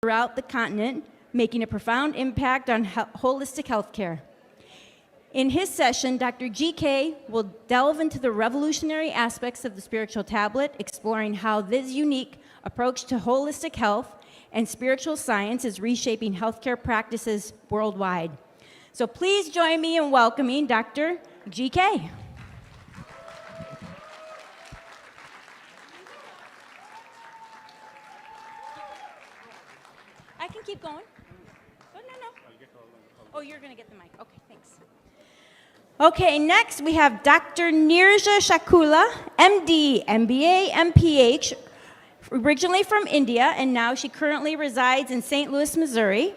throughout the continent, making a profound impact on holistic healthcare. In his session, Dr. GK will delve into the revolutionary aspects of the spiritual tablet, exploring how this unique approach to holistic health and spiritual science is reshaping healthcare practices worldwide. So please join me in welcoming Dr. GK. I can keep going. Oh, no. Oh, you're going to get the mic. Okay, thanks. Okay, next we have Dr. Nirja Shakula, MD, MBA, MPH, originally from India, and now she currently resides in St. Louis, Missouri,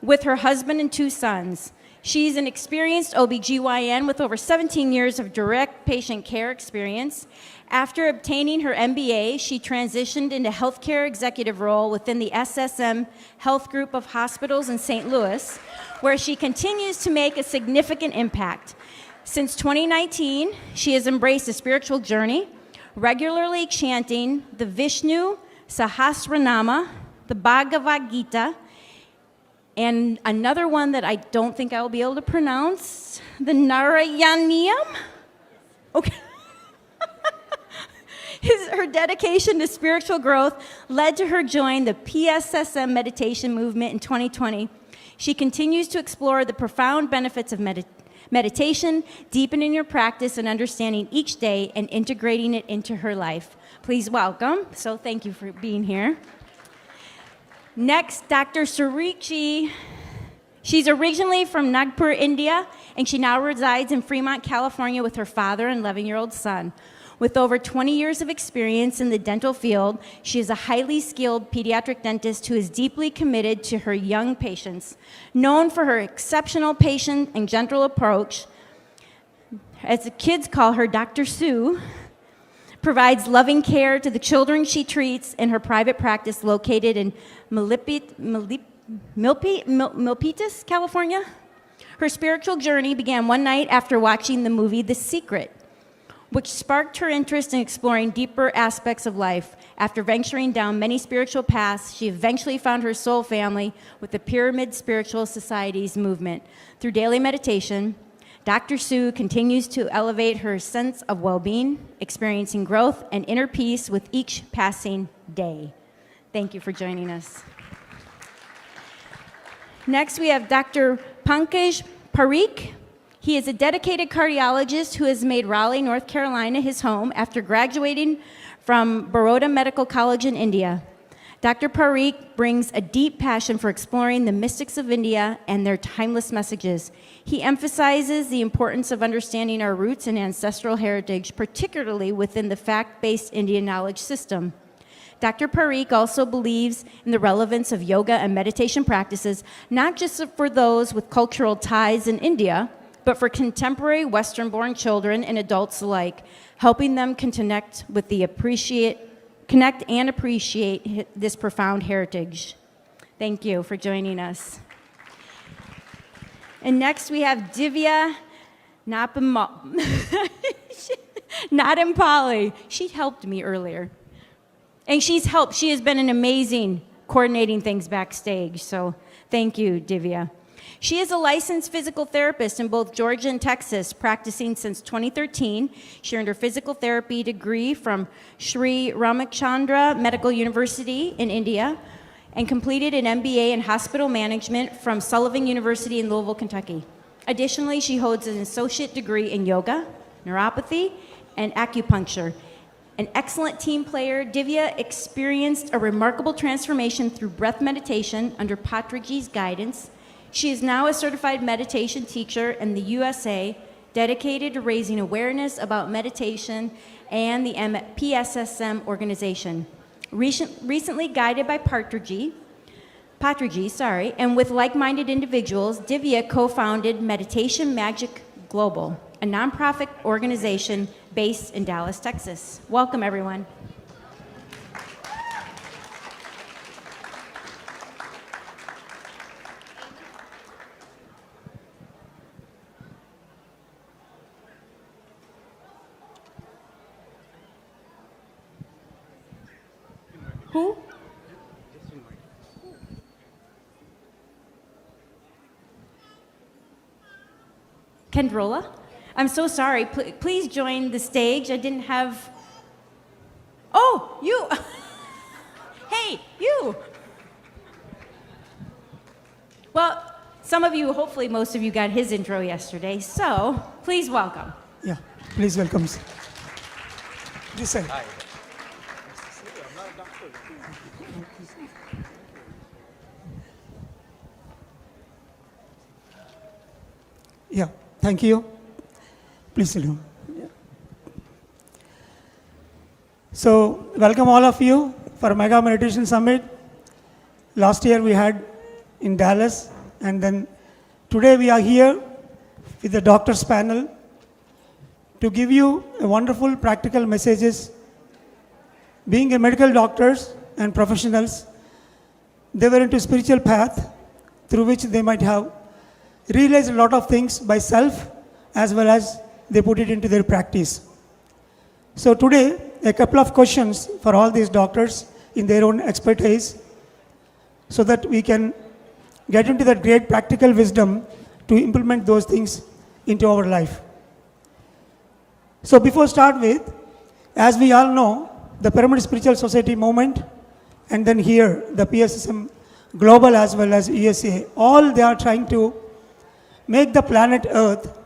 with her husband and 2 sons. She's an experienced OBGYN with over 17 years of direct patient care experience. After obtaining her MBA, she transitioned into healthcare executive role within the SSM Health Group of Hospitals in St. Louis, where she continues to make a significant impact. Since 2019, she has embraced a spiritual journey, regularly chanting the Vishnu Sahasranama, the Bhagavad Gita, and another one that I don't think I will be able to pronounce, the Narayaniyam? Okay. Her dedication to spiritual growth led to her join the PSSM meditation movement in 2020. She continues to explore the profound benefits of meditation, deepening your practice and understanding each day and integrating it into her life. Please welcome. So thank you for being here. Next, Dr. Surichi. She's originally from Nagpur, India, and she now resides in Fremont, California with her father and 11-year-old son. With over 20 years of experience in the dental field, she is a highly skilled pediatric dentist who is deeply committed to her young patients. Known for her exceptional patient and gentle approach, as the kids call her Dr. Sue, provides loving care to the children she treats in her private practice located in Milpitas, California. Her spiritual journey began one night after watching the movie The Secret, which sparked her interest in exploring deeper aspects of life. After venturing down many spiritual paths, she eventually found her soul family with the Pyramid Spiritual Society's movement. Through daily meditation, Dr. Sue continues to elevate her sense of well-being, experiencing growth and inner peace with each passing day. Thank you for joining us. Next, we have Dr. Pankaj Parikh. He is a dedicated cardiologist who has made Raleigh, North Carolina his home after graduating from Baroda Medical College in India. Dr. Parikh brings a deep passion for exploring the mystics of India and their timeless messages. He emphasizes the importance of understanding our roots and ancestral heritage, particularly within the fact-based Indian knowledge system. Dr. Parikh also believes in the relevance of yoga and meditation practices, not just for those with cultural ties in India, but for contemporary Western-born children and adults alike, helping them connect and appreciate this profound heritage. Thank you for joining us. And next we have Divya Nadampali. She helped me earlier. And she has been an amazing coordinating things backstage, so thank you, Divya. She is a licensed physical therapist in both Georgia and Texas, practicing since 2013. She earned her physical therapy degree from Sri Ramachandra Medical University in India and completed an MBA in hospital management from Sullivan University in Louisville, Kentucky. Additionally, she holds an associate degree in yoga, neuropathy, and acupuncture. An excellent team player, Divya experienced a remarkable transformation through breath meditation under Patriji's guidance. She is now a certified meditation teacher in the USA, dedicated to raising awareness about meditation and the PSSM organization. Recently guided by Patriji, and with like-minded individuals, Divya co-founded Meditation Magic Global, a nonprofit organization based in Dallas, Texas. Welcome, everyone. Who? Kendrola. I'm so sorry. Please join the stage. I didn't have... Oh, you! Hey, you! Well, some of you, hopefully most of you got his intro yesterday, so please welcome. Yeah, please welcome. This side. Hi. Yeah, thank you. Please sit down. Yeah. So, welcome all of you for Mega Meditation Summit. Last year we had in Dallas, and then today we are here with the doctors panel to give you a wonderful practical messages. Being a medical doctors and professionals, they were into spiritual path through which they might have realized a lot of things by self as well as they put it into their practice. So today, a couple of questions for all these doctors in their own expertise so that we can get into that great practical wisdom to implement those things into our life. So before start with, as we all know, the Pyramid Spiritual Society movement, and then here, the PSSM Global as well as USA, all they are trying to make the planet Earth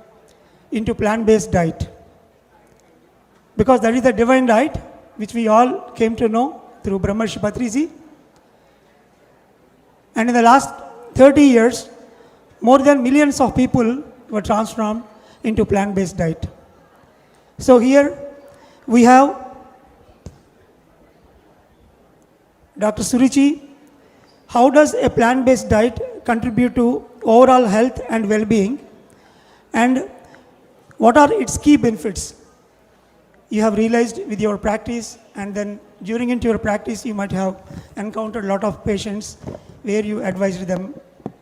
into plant-based diet. Because that is the divine diet, which we all came to know through Brahmarshi Patriji. And in the last 30 years, more than millions of people were transformed into plant-based diet. So here we have Dr. Suruchi. How does a plant-based diet contribute to overall health and well-being? And what are its key benefits? You have realized with your practice, and then during into your practice, you might have encountered a lot of patients where you advised them,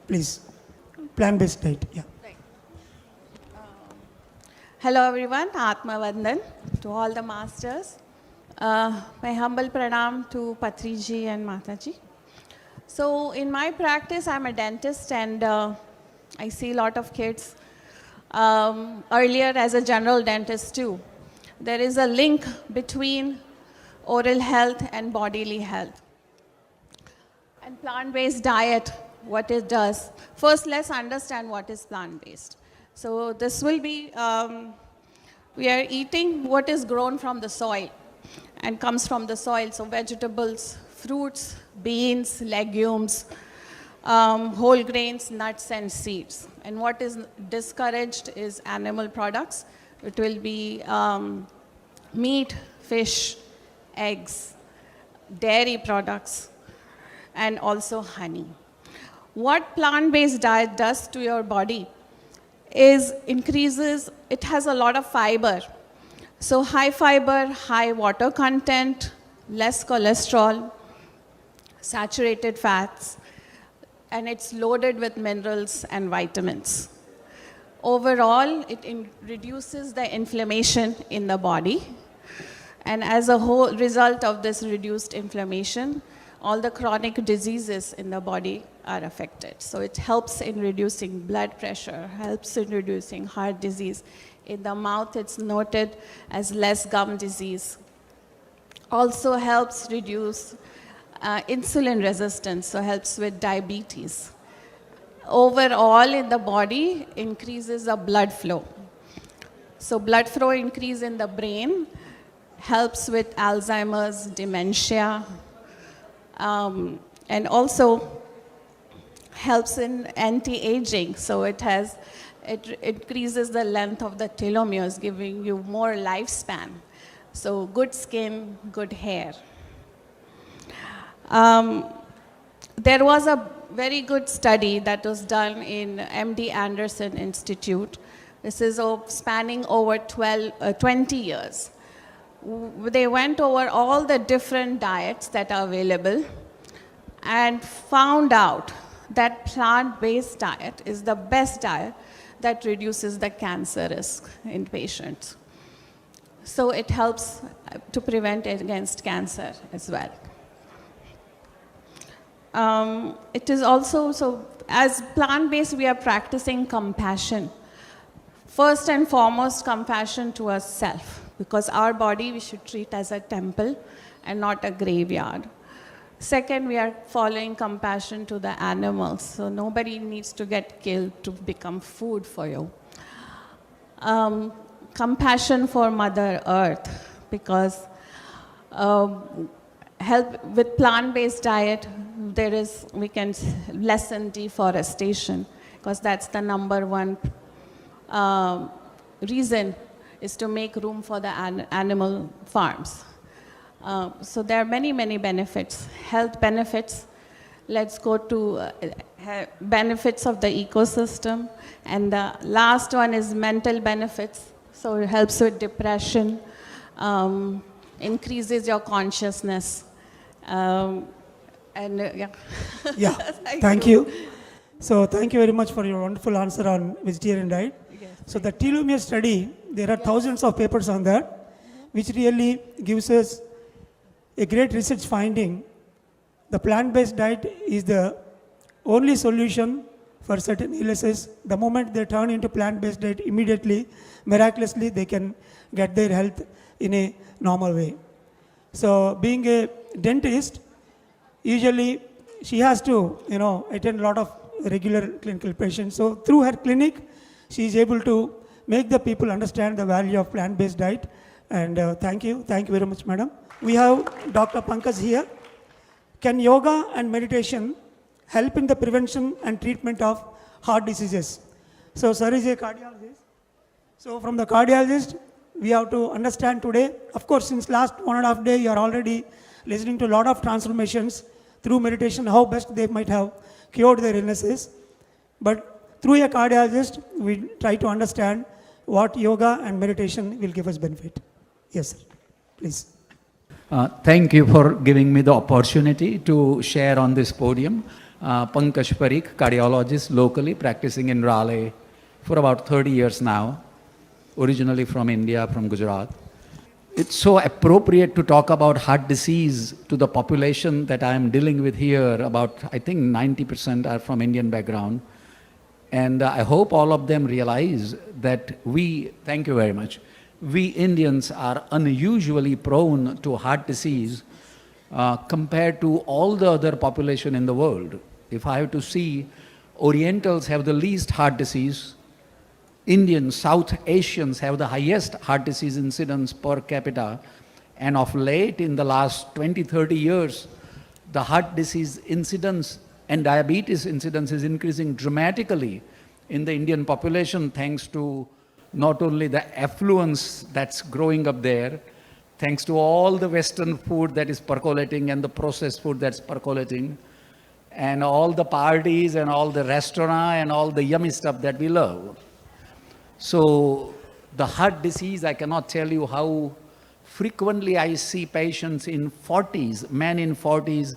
please, plant-based diet. Yeah. Right. Hello everyone, Atma Vandan to all the masters. My humble pranam to Patriji and Mataji. So in my practice, I'm a dentist and I see a lot of kids. Earlier as a general dentist too. There is a link between oral health and bodily health. And plant-based diet, what it does. First, let's understand what is plant-based. So this will be, we are eating what is grown from the soil and comes from the soil. So vegetables, fruits, beans, legumes, whole grains, nuts and seeds. And what is discouraged is animal products. It will be meat, fish, eggs, dairy products, and also honey. What plant-based diet does to your body is increases, it has a lot of fiber. So high fiber, high water content, less cholesterol, saturated fats, and it's loaded with minerals and vitamins. Overall, it reduces the inflammation in the body. And as a whole result of this reduced inflammation, all the chronic diseases in the body are affected. So it helps in reducing blood pressure, helps in reducing heart disease. In the mouth, it's noted as less gum disease. Also helps reduce insulin resistance, so helps with diabetes. Overall in the body, increases the blood flow. So blood flow increase in the brain, helps with Alzheimer's, dementia, and also helps in anti-aging. So it increases the length of the telomeres, giving you more lifespan. So good skin, good hair. There was a very good study that was done in MD Anderson Institute. This is spanning over 20 years. They went over all the different diets that are available and found out that plant-based diet is the best diet that reduces the cancer risk in patients. So it helps to prevent against cancer as well. It is also, so as plant-based, we are practicing compassion first and foremost, compassion to ourselves, because our body we should treat as a temple and not a graveyard. Second, we are following compassion to the animals. So nobody needs to get killed to become food for you. Compassion for Mother Earth, because help with plant-based diet, we can lessen deforestation, because that's the number one reason is to make room for the animal farms. So there are many, many benefits. Health benefits. Let's go to benefits of the ecosystem. And the last one is mental benefits. So it helps with depression, increases your consciousness. Yeah. Yeah, thank you. So thank you very much for your wonderful answer on vegetarian diet. Yes. So the telomere study, there are thousands of papers on that, which really gives us a great research finding. The plant-based diet is the only solution for certain illnesses. The moment they turn into plant-based diet, immediately, miraculously, they can get their health in a normal way. So being a dentist, usually she has to, attend a lot of regular clinical patients. So through her clinic, she is able to make the people understand the value of plant-based diet. And thank you very much, madam. We have Dr. Pankaj here. Can yoga and meditation help in the prevention and treatment of heart diseases? So sir is a cardiologist. So from the cardiologist, we have to understand today, of course, since last 1.5 days, you are already listening to a lot of transformations through meditation, how best they might have cured their illnesses. But through a cardiologist, we try to understand what yoga and meditation will give us benefit. Yes, sir. Please. Thank you for giving me the opportunity to share on this podium. Pankaj Parikh, cardiologist locally, practicing in Raleigh for about 30 years now, originally from India, from Gujarat. It's so appropriate to talk about heart disease to the population that I am dealing with here. About, I think 90% are from Indian background. And I hope all of them realize that thank you very much, we Indians are unusually prone to heart disease compared to all the other population in the world. If I have to see, Orientals have the least heart disease. Indians, South Asians have the highest heart disease incidence per capita. And of late, in the last 20, 30 years, the heart disease incidence and diabetes incidence is increasing dramatically in the Indian population, thanks to not only the affluence that's growing up there, thanks to all the Western food that is percolating and the processed food that's percolating, and all the parties and all the restaurant and all the yummy stuff that we love. So the heart disease, I cannot tell you how frequently I see patients in 40s, men in 40s,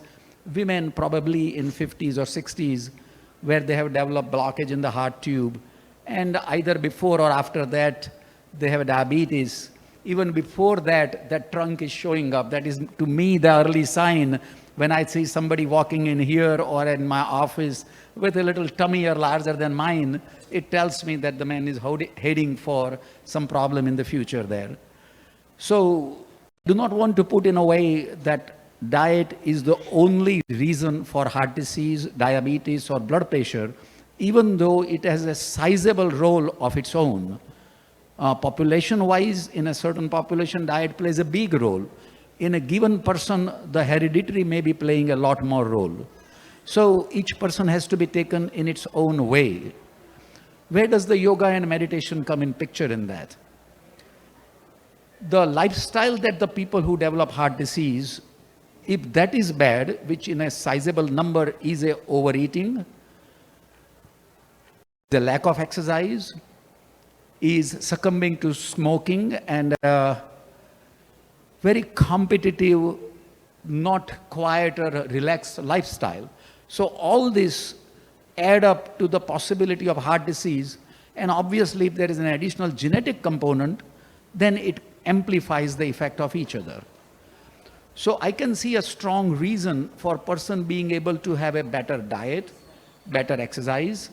women probably in 50s or 60s, where they have developed blockage in the heart tube. And either before or after that, they have diabetes. Even before that, that trunk is showing up. That is, to me, the early sign when I see somebody walking in here or in my office with a little tummy or larger than mine. It tells me that the man is heading for some problem in the future there. So, do not want to put in a way that diet is the only reason for heart disease, diabetes, or blood pressure, even though it has a sizable role of its own. Population-wise, in a certain population, diet plays a big role. In a given person, the hereditary may be playing a lot more role. So each person has to be taken in its own way. Where does the yoga and meditation come in picture in that? The lifestyle that the people who develop heart disease, if that is bad, which in a sizable number is a overeating, the lack of exercise, is succumbing to smoking and very competitive, not quiet or relaxed lifestyle. So all this add up to the possibility of heart disease, and obviously if there is an additional genetic component, then it amplifies the effect of each other. So I can see a strong reason for a person being able to have a better diet, better exercise,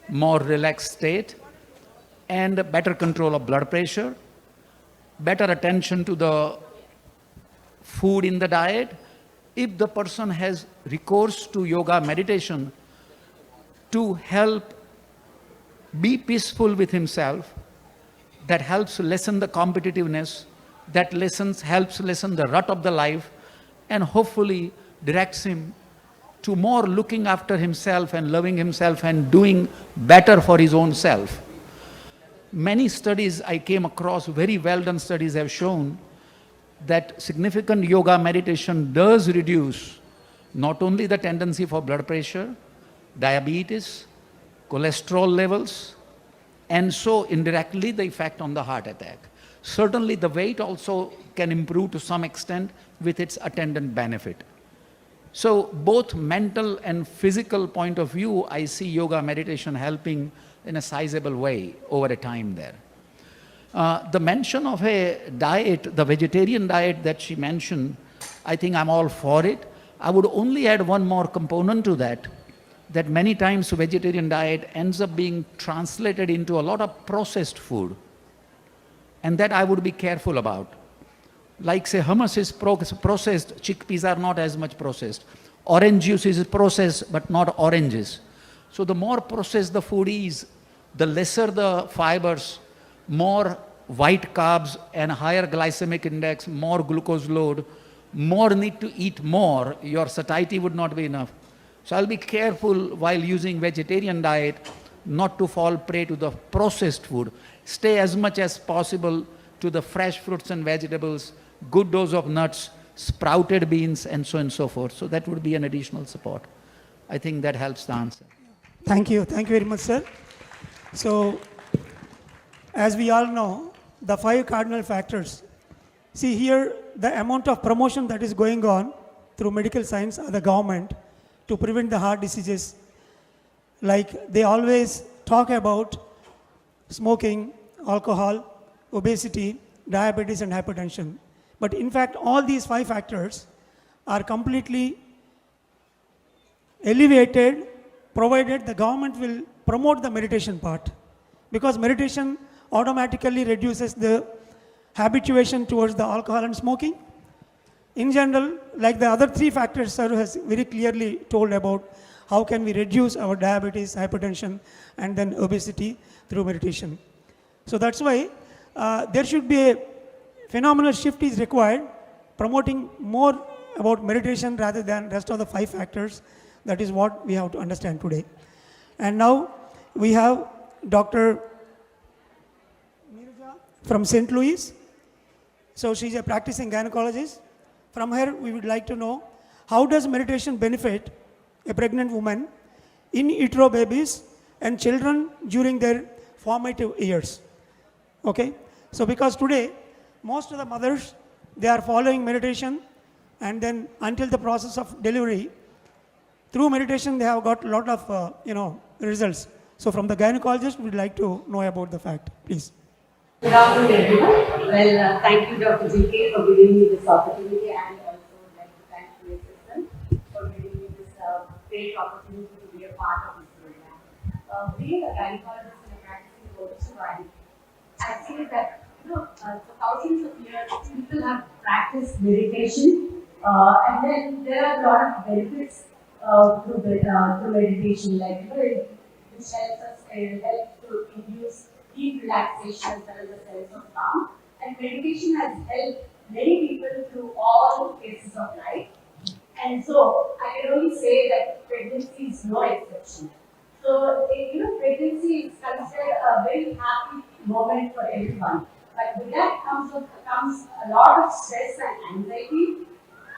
more relaxed state, and better control of blood pressure, better attention to the food in the diet. If the person has recourse to yoga meditation to help be peaceful with himself, that helps lessen the competitiveness, that helps lessen the rut of the life, and hopefully directs him to more looking after himself and loving himself and doing better for his own self. Many studies I came across, very well done studies, have shown that significant yoga meditation does reduce not only the tendency for blood pressure, diabetes, cholesterol levels, and so indirectly the effect on the heart attack. Certainly the weight also can improve to some extent with its attendant benefit. So both mental and physical point of view, I see yoga meditation helping in a sizable way over a time there. The mention of a diet, the vegetarian diet that she mentioned, I think I'm all for it. I would only add one more component to that, that many times vegetarian diet ends up being translated into a lot of processed food. And that I would be careful about. Like say hummus is processed, chickpeas are not as much processed. Orange juice is processed, but not oranges. So the more processed the food is, the lesser the fibers, more white carbs and higher glycemic index, more glucose load, more need to eat more, your satiety would not be enough. So I'll be careful while using vegetarian diet not to fall prey to the processed food. Stay as much as possible to the fresh fruits and vegetables, good dose of nuts, sprouted beans, and so on and so forth. So that would be an additional support. I think that helps the answer. Thank you. Thank you very much, sir. So, as we all know, the 5 cardinal factors. See here, the amount of promotion that is going on through medical science or the government to prevent the heart diseases. Like they always talk about smoking, alcohol, obesity, diabetes, and hypertension. But in fact, all these 5 factors are completely alleviated provided the government will promote the meditation part. Because meditation automatically reduces the habituation towards the alcohol and smoking. In general, like the other 3 factors, sir has very clearly told about how can we reduce our diabetes, hypertension, and then obesity through meditation. So that's why there should be a phenomenal shift is required, promoting more about meditation rather than rest of the 5 factors. That is what we have to understand today. And now we have Dr. from St. Louis. So she's a practicing gynecologist. From her, we would like to know how does meditation benefit a pregnant woman, in utero babies, and children during their formative years. Okay? So because today, most of the mothers, they are following meditation, and then until the process of delivery, through meditation, they have got a lot of results. So from the gynecologist, we'd like to know about the fact, please. Good afternoon, everyone. Well, thank you, Dr. GK, for giving me this opportunity, and also would like to thank PSSM for giving me this great opportunity to be a part of this program. Being a gynecologist and a practicing OBGYN, I see that for thousands of years, people have practiced meditation, and then there are a lot of benefits through meditation, like it helps us help to induce deep relaxation as well as a sense of calm. And meditation has helped many people through all phases of life. And so I can only say that pregnancy is no exception. So pregnancy is considered a very happy moment for everyone. But with that comes a lot of stress and anxiety,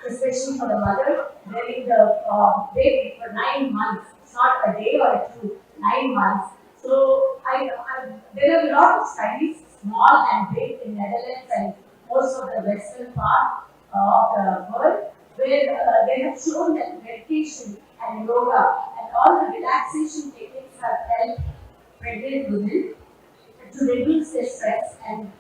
especially for the mother bearing the baby for 9 months. It's not a day or 2, 9 months. So there are a lot of studies, small and big, in Netherlands and most of the western part of the world, where they have shown that meditation and yoga and all the relaxation techniques have helped pregnant women to reduce their stress and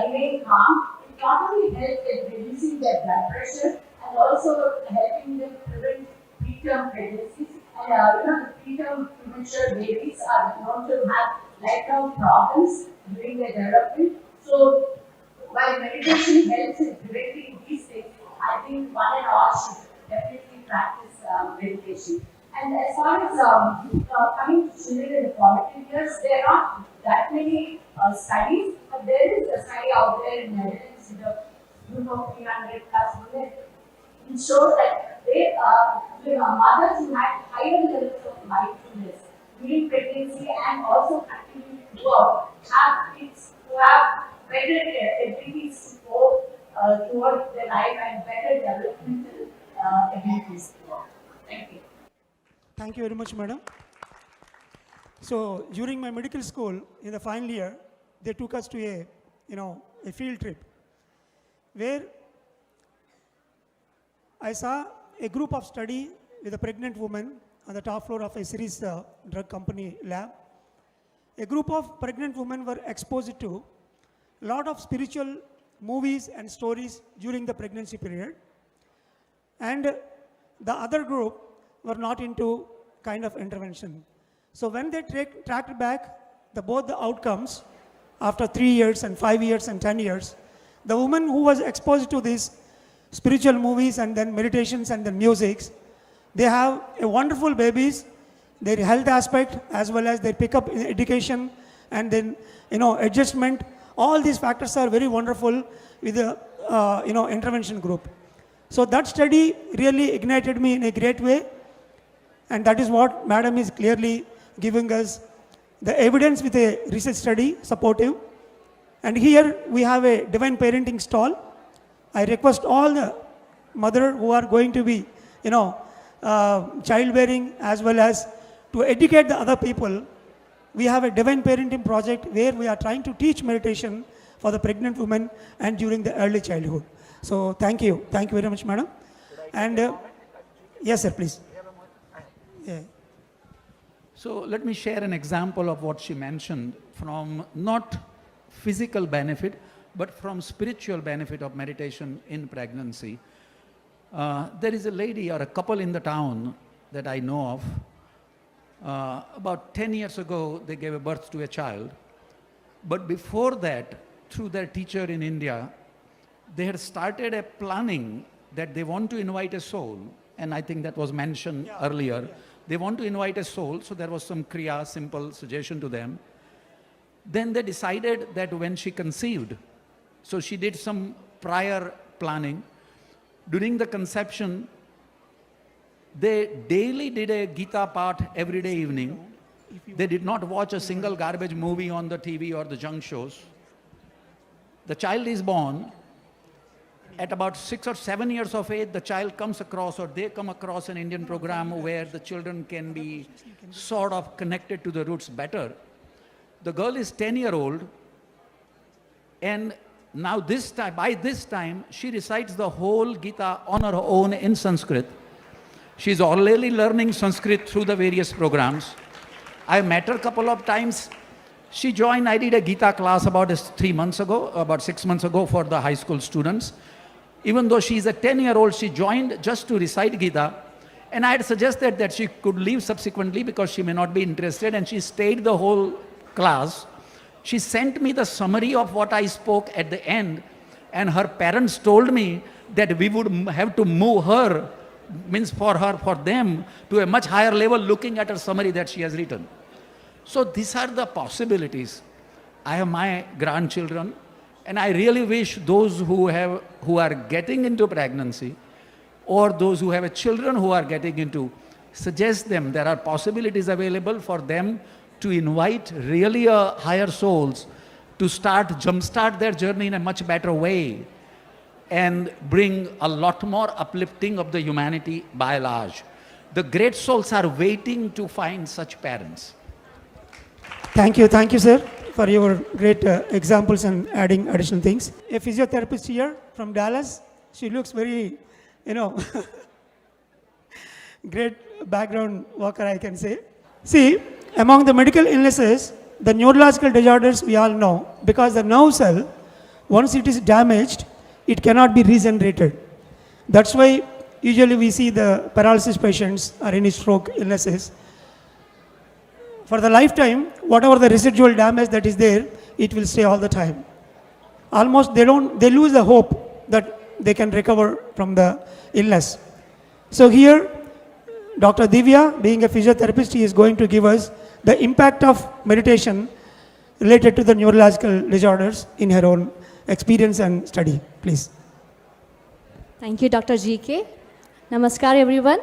remain calm. It not only helps in reducing their blood pressure and also helping them prevent preterm pregnancies And the preterm premature babies are known to have lifelong problems during their development. So while meditation helps in preventing these things, I think one and all should definitely practice meditation. And as far as coming to children in the formative years, there are not that many studies, but there is a study out there in Netherlands with a group of 300 plus women. It shows that they mothers who had higher levels of mindfulness during pregnancy and also continuing to work have kids who have better abilities to go towards their life and better developmental abilities to work. Thank you. Thank you very much, madam. So during my medical school, in the final year, they took us to a field trip where I saw a group of study with a pregnant woman on the top floor of a series drug company lab. A group of pregnant women were exposed to a lot of spiritual movies and stories during the pregnancy period. And the other group were not into kind of intervention. So when they tracked back both the outcomes after 3 years and 5 years and 10 years, the woman who was exposed to these spiritual movies and then meditations and then musics, they have a wonderful babies, their health aspect as well as their pick up in education and then adjustment. All these factors are very wonderful with the intervention group. So that study really ignited me in a great way, and that is what madam is clearly giving us the evidence with a research study supportive. And here we have a divine parenting stall. I request all the mother who are going to be childbearing as well as to educate the other people. We have a divine parenting project where we are trying to teach meditation for the pregnant women and during the early childhood. So thank you very much, madam. And yes sir, please. Yeah. So let me share an example of what she mentioned from not physical benefit, but from spiritual benefit of meditation in pregnancy. There is a lady or a couple in the town that I know of. About 10 years ago, they gave a birth to a child. But before that, through their teacher in India, they had started a planning that they want to invite a soul. And I think that was mentioned earlier. Yeah. They want to invite a soul, so there was some kriya, simple suggestion to them. Then they decided that when she conceived, so she did some prior planning. During the conception, they daily did a Gita part every day evening. They did not watch a single garbage movie on the TV or the junk shows. The child is born. At about 6 or 7 years of age, the child comes across, or they come across an Indian program where the children can be sort of connected to the roots better. The girl is 10-year-old, and now by this time, she recites the whole Gita on her own in Sanskrit. She's already learning Sanskrit through the various programs. I met her a couple of times. She joined, I did a Gita class about 6 months ago for the high school students. Even though she's a 10-year-old, she joined just to recite Gita. And I had suggested that she could leave subsequently because she may not be interested, and she stayed the whole class. She sent me the summary of what I spoke at the end, and her parents told me that we would have to move her, for them, to a much higher level looking at her summary that she has written. So these are the possibilities. I have my grandchildren, and I really wish those who are getting into pregnancy, or those who have children who are getting into, suggest them there are possibilities available for them to invite really higher souls to jumpstart their journey in a much better way and bring a lot more uplifting of the humanity by large. The great souls are waiting to find such parents. Thank you, sir, for your great examples and adding additional things. A physiotherapist here from Dallas. She looks very, great background worker, I can say. See, among the medical illnesses, the neurological disorders we all know, because the nerve cell, once it is damaged, it cannot be regenerated. That's why usually we see the paralysis patients or any stroke illnesses. For the lifetime, whatever the residual damage that is there, it will stay all the time. Almost they lose the hope that they can recover from the illness. So here, Dr. Divya, being a physiotherapist, he is going to give us the impact of meditation related to the neurological disorders in her own experience and study. Please. Thank you, Dr. GK. Namaskar, everyone.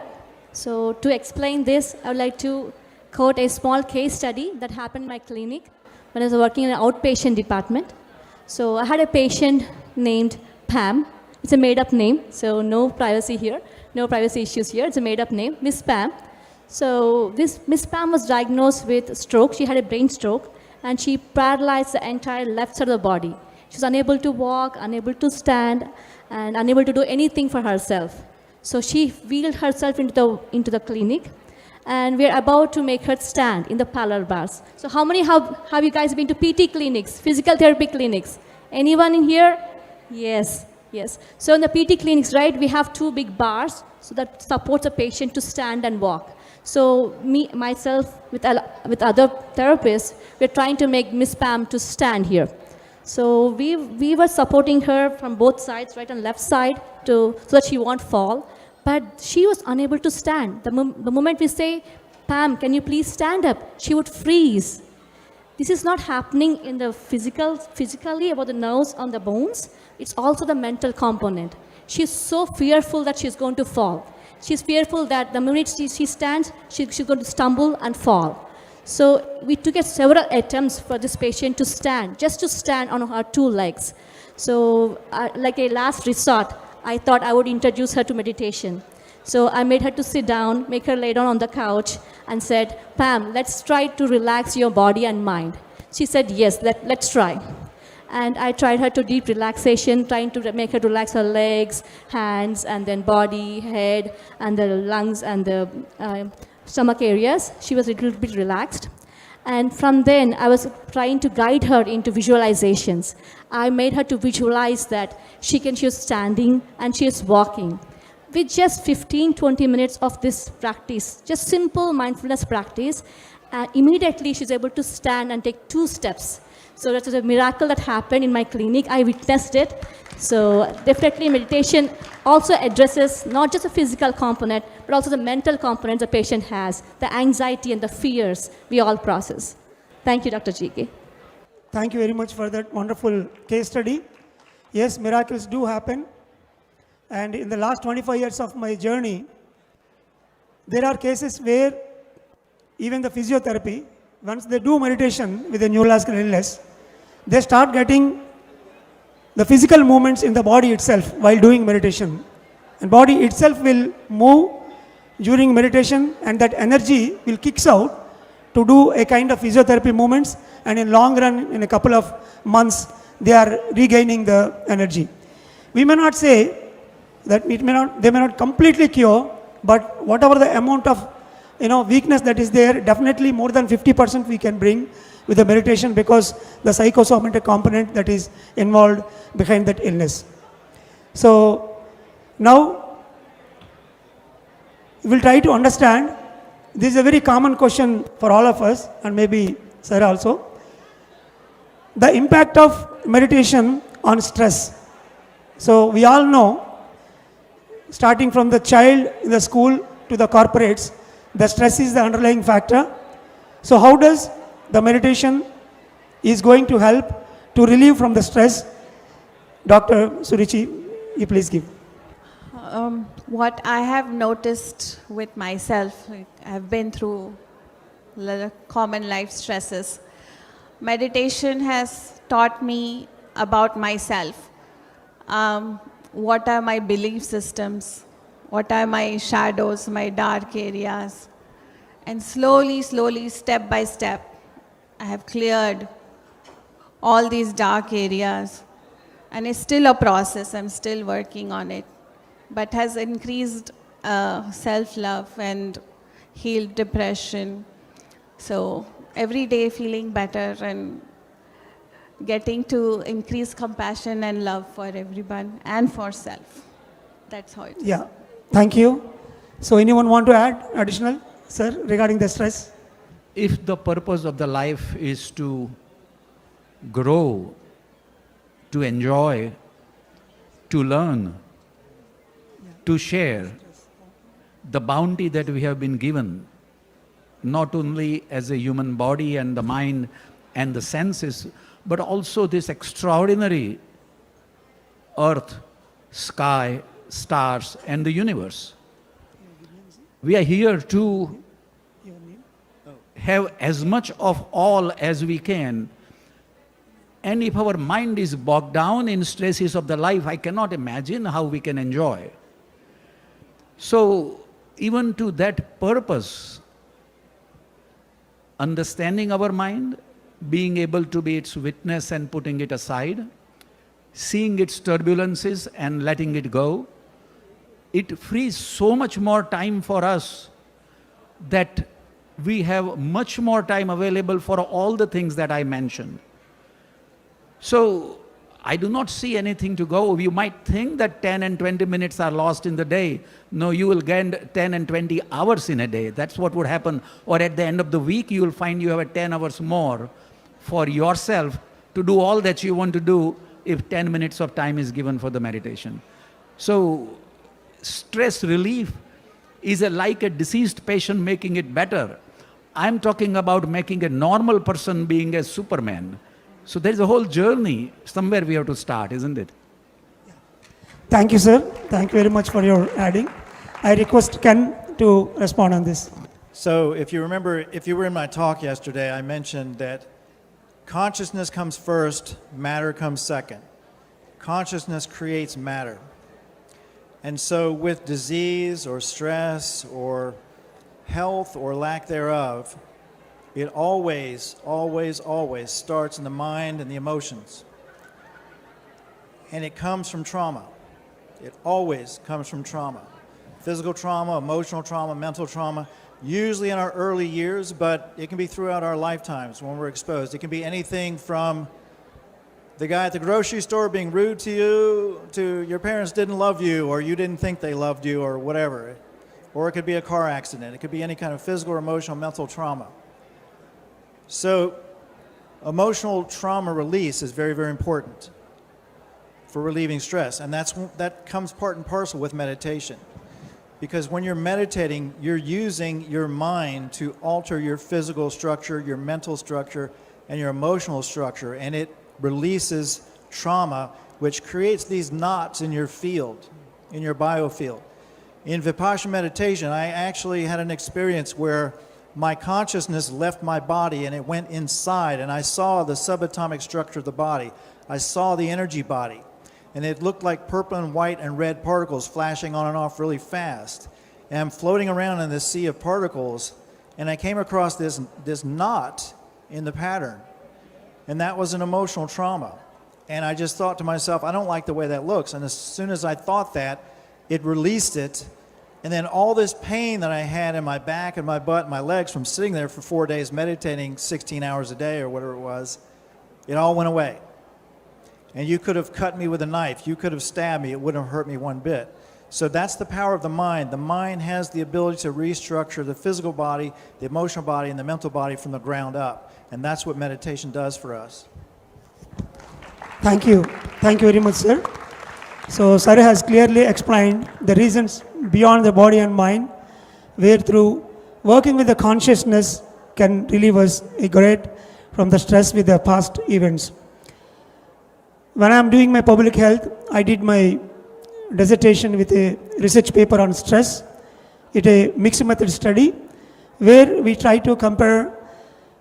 So to explain this, I would like to quote a small case study that happened in my clinic when I was working in an outpatient department. So I had a patient named Pam. It's a made-up name, so no privacy here, no privacy issues here. It's a made-up name, Miss Pam. So this Miss Pam was diagnosed with stroke. She had a brain stroke, and she paralyzed the entire left side of the body. She was unable to walk, unable to stand, and unable to do anything for herself. So she wheeled herself into the clinic, and we're about to make her stand in the parallel bars. So how many have you guys been to PT clinics, physical therapy clinics? Anyone in here? Yes, yes. So in the PT clinics, right, we have two big bars so that supports a patient to stand and walk. So myself, with other therapists, we're trying to make Miss Pam to stand here. So we were supporting her from both sides, right and left side, so that she won't fall. But she was unable to stand. The moment we say, Pam, can you please stand up? She would freeze. This is not happening in the physically about the nerves on the bones. It's also the mental component. She's so fearful that she's going to fall. She's fearful that the minute she stands, she's going to stumble and fall. So we took several attempts for this patient to stand, just to stand on her two legs. So like a last resort, I thought I would introduce her to meditation. So I made her to sit down, make her lay down on the couch, and said, Pam, let's try to relax your body and mind. She said, yes, let's try. And I tried her to deep relaxation, trying to make her relax her legs, hands, and then body, head, and the lungs, and the stomach areas. She was a little bit relaxed. And from then, I was trying to guide her into visualizations. I made her to visualize that she was standing and she is walking. With just 15-20 minutes of this practice, just simple mindfulness practice, immediately she's able to stand and take 2 steps. So that was a miracle that happened in my clinic. I witnessed it. So definitely meditation also addresses not just the physical component, but also the mental component the patient has, the anxiety and the fears we all process. Thank you, Dr. GK. Thank you very much for that wonderful case study. Yes, miracles do happen. And in the last 25 years of my journey, there are cases where even the physiotherapy, once they do meditation with a neurological illness, they start getting the physical movements in the body itself while doing meditation. And body itself will move during meditation, and that energy will kicks out to do a kind of physiotherapy movements, and in long run, in a couple of months, they are regaining the energy. We may not say that they may not completely cure, but whatever the amount of weakness that is there, definitely more than 50% we can bring with the meditation, because the psychosomatic component that is involved behind that illness. So now we'll try to understand. This is a very common question for all of us, and maybe Sarah also. The impact of meditation on stress. So we all know, starting from the child in the school to the corporates, the stress is the underlying factor. So how does the meditation is going to help to relieve from the stress? Dr. Surichi, you please give. What I have noticed with myself, I've been through common life stresses. Meditation has taught me about myself. What are my belief systems? What are my shadows, my dark areas? And slowly, step by step, I have cleared all these dark areas. And it's still a process, I'm still working on it. But has increased self-love and healed depression. So every day feeling better and getting to increase compassion and love for everyone and for self. That's how it is. Yeah. Thank you. So anyone want to add additional, sir, regarding the stress? If the purpose of the life is to grow, to enjoy, to learn, to share the bounty that we have been given, not only as a human body and the mind and the senses, but also this extraordinary earth, sky, stars, and the universe. We are here to have as much of all as we can. And if our mind is bogged down in stresses of the life, I cannot imagine how we can enjoy. So, even to that purpose, understanding our mind, being able to be its witness and putting it aside, seeing its turbulences and letting it go, it frees so much more time for us that we have much more time available for all the things that I mentioned. So, I do not see anything to go. You might think that 10 and 20 minutes are lost in the day. No, you will gain 10 and 20 hours in a day. That's what would happen. Or at the end of the week, you will find you have 10 hours more for yourself to do all that you want to do if 10 minutes of time is given for the meditation. So, stress relief is like a deceased patient making it better. I'm talking about making a normal person being a Superman. So there's a whole journey. Somewhere we have to start, isn't it? Thank you, sir. Thank you very much for your adding. I request Ken to respond on this. So if you remember, if you were in my talk yesterday, I mentioned that consciousness comes first, matter comes second. Consciousness creates matter. And so with disease or stress or health or lack thereof, it always, always, always starts in the mind and the emotions. And it comes from trauma. It always comes from trauma. Physical trauma, emotional trauma, mental trauma, usually in our early years, but it can be throughout our lifetimes when we're exposed. It can be anything from the guy at the grocery store being rude to you, to your parents didn't love you, or you didn't think they loved you, or whatever. Or it could be a car accident. It could be any kind of physical or emotional, mental trauma. So emotional trauma release is very, very important for relieving stress. And that comes part and parcel with meditation. Because when you're meditating, you're using your mind to alter your physical structure, your mental structure, and your emotional structure. And it releases trauma, which creates these knots in your field, in your biofield. In Vipassana meditation, I actually had an experience where my consciousness left my body and it went inside, and I saw the subatomic structure of the body. I saw the energy body, and it looked like purple and white and red particles flashing on and off really fast. And I'm floating around in this sea of particles, and I came across this knot in the pattern, and that was an emotional trauma. And I just thought to myself, I don't like the way that looks. And as soon as I thought that, it released it. And then all this pain that I had in my back and my butt and my legs from sitting there for 4 days meditating 16 hours a day or whatever it was, it all went away. And you could have cut me with a knife. You could have stabbed me. It wouldn't have hurt me one bit. So that's the power of the mind. The mind has the ability to restructure the physical body, the emotional body, and the mental body from the ground up. And that's what meditation does for us. Thank you. Thank you very much, sir. So, sir has clearly explained the reasons beyond the body and mind, where through working with the consciousness can relieve us a great from the stress with the past events. When I am doing my public health, I did my dissertation with a research paper on stress. It's a mixed method study where we try to compare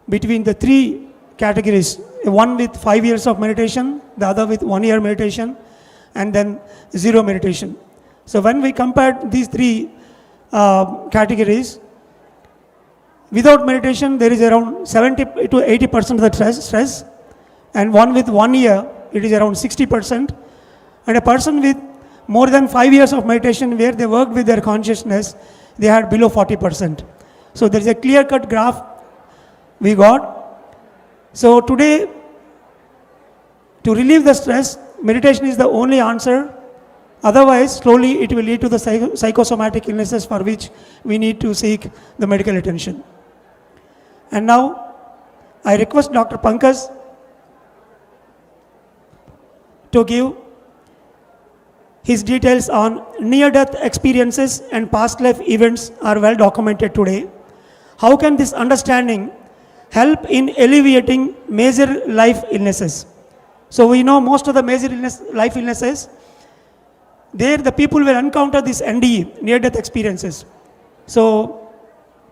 between the three categories, one with 5 years of meditation, the other with 1 year meditation, and then 0 meditation. So when we compared these three categories, without meditation there is around 70 to 80% of the stress, and one with 1 year it is around 60%, and a person with more than 5 years of meditation where they worked with their consciousness, they had below 40%. So there is a clear-cut graph we got. So today, to relieve the stress, meditation is the only answer Otherwise, slowly it will lead to the psychosomatic illnesses for which we need to seek the medical attention. And now, I request Dr. Pankaj to give his details on near-death experiences and past life events are well documented today. How can this understanding help in alleviating major life illnesses? So we know most of the major life illnesses, there the people will encounter this NDE, near-death experiences. So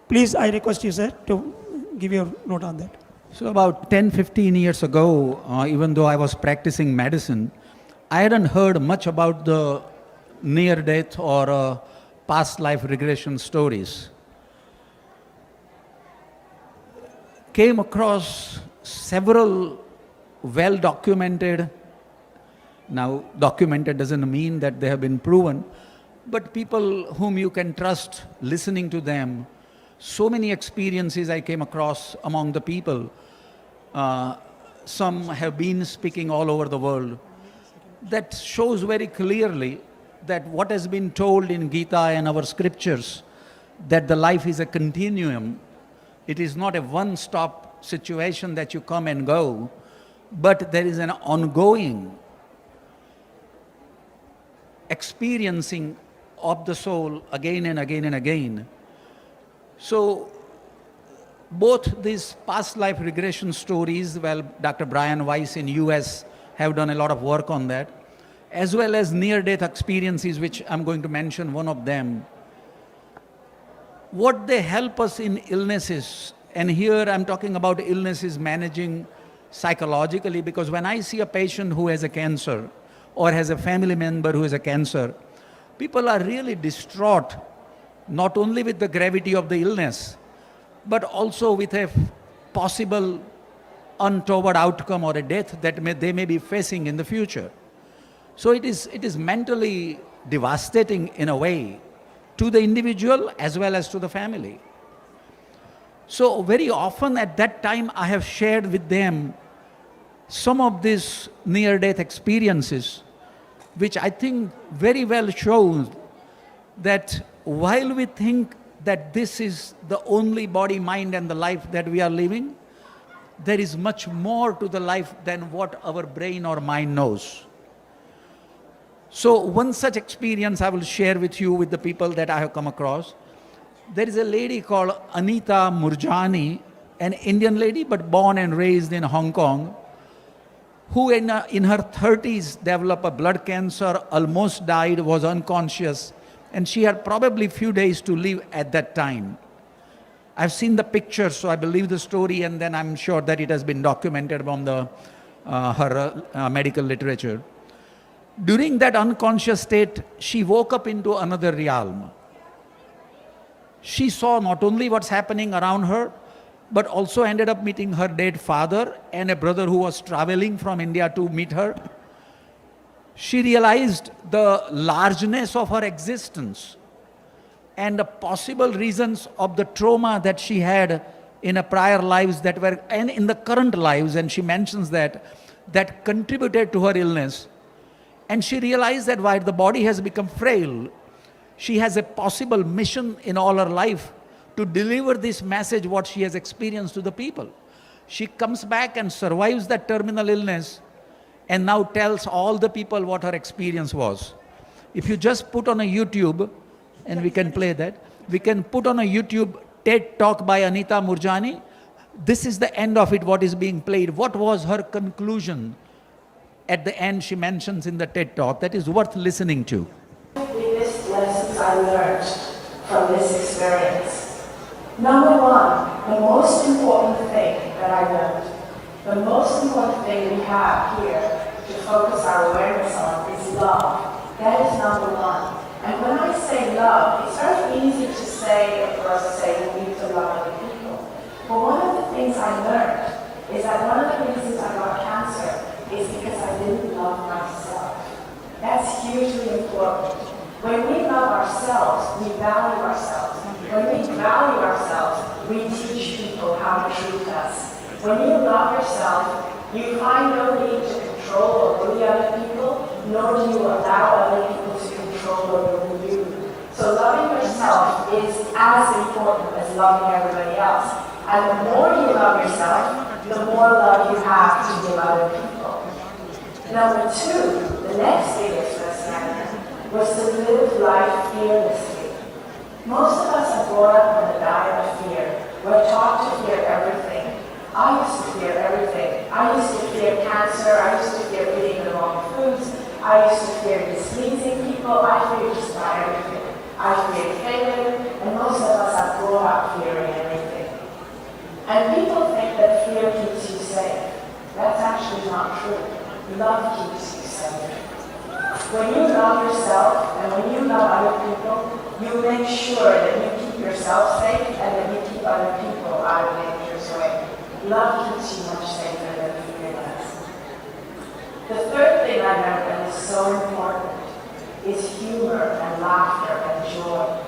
please, I request you, sir, to give your note on that. So about 10-15 years ago, even though I was practicing medicine, I hadn't heard much about the near-death or past life regression stories. Came across several well-documented, now documented doesn't mean that they have been proven, but people whom you can trust listening to them. So many experiences I came across among the people. Some have been speaking all over the world. That shows very clearly that what has been told in Gita and our scriptures, that the life is a continuum. It is not a one-stop situation that you come and go, but there is an ongoing experiencing of the soul again and again and again. So both these past life regression stories, well, Dr. Brian Weiss in US have done a lot of work on that, as well as near-death experiences, which I'm going to mention one of them. What they help us in illnesses, and here I'm talking about illnesses managing psychologically, because when I see a patient who has a cancer or has a family member who has a cancer, people are really distraught, not only with the gravity of the illness, but also with a possible untoward outcome or a death that they may be facing in the future. So it is mentally devastating in a way to the individual as well as to the family. So very often at that time I have shared with them some of these near-death experiences, which I think very well shows that while we think that this is the only body, mind and the life that we are living, there is much more to the life than what our brain or mind knows. So one such experience I will share with you with the people that I have come across. There is a lady called Anita Murjani, an Indian lady but born and raised in Hong Kong, who in her 30s developed a blood cancer, almost died, was unconscious, and she had probably few days to live at that time. I've seen the pictures, so I believe the story, and then I'm sure that it has been documented from her medical literature. During that unconscious state, she woke up into another realm. She saw not only what's happening around her, but also ended up meeting her dead father and a brother who was traveling from India to meet her. She realized the largeness of her existence and the possible reasons of the trauma that she had in her prior lives that were, and in the current lives, and she mentions that contributed to her illness. And she realized that while the body has become frail, she has a possible mission in all her life to deliver this message, what she has experienced, to the people. She comes back and survives that terminal illness and now tells all the people what her experience was. If you just put on a YouTube, and we can play that, we can put on a YouTube TED Talk by Anita Murjani. This is the end of it, what is being played. What was her conclusion? At the end, she mentions in the TED Talk that is worth listening to. The biggest lessons I learned from this experience. Number one, the most important thing that I learned, the most important thing we have here to focus our awareness on is love. That is number one. And when I say love, it's very easy to say, of course, we need to love other people. But one of the things I learned is that one of the reasons I got cancer is because I didn't love myself. That's hugely important. When we love ourselves, we value ourselves. When we value ourselves, we teach people how to treat us. When you love yourself, you find no need to control or bully other people, nor do you allow other people to stronger than you. So loving yourself is as important as loving everybody else. And the more you love yourself, the more love you have to give other people. Number two, the next biggest lesson was to live life fearlessly. Most of us are brought up on the diet of fear. We're taught to fear everything. I used to fear everything. I used to fear cancer. I used to fear eating the wrong foods. I used to fear displeasing people. I feared just about everything. I feared failure, and most of us are brought up fearing everything. And people think that fear keeps you safe. That's actually not true. Love keeps you safe. When you love yourself and when you love other people, you make sure that you keep yourself safe and that you keep other people out of danger's way. Love keeps you much safer than fear does. The third thing I learned that is so important is humor and laughter and joy.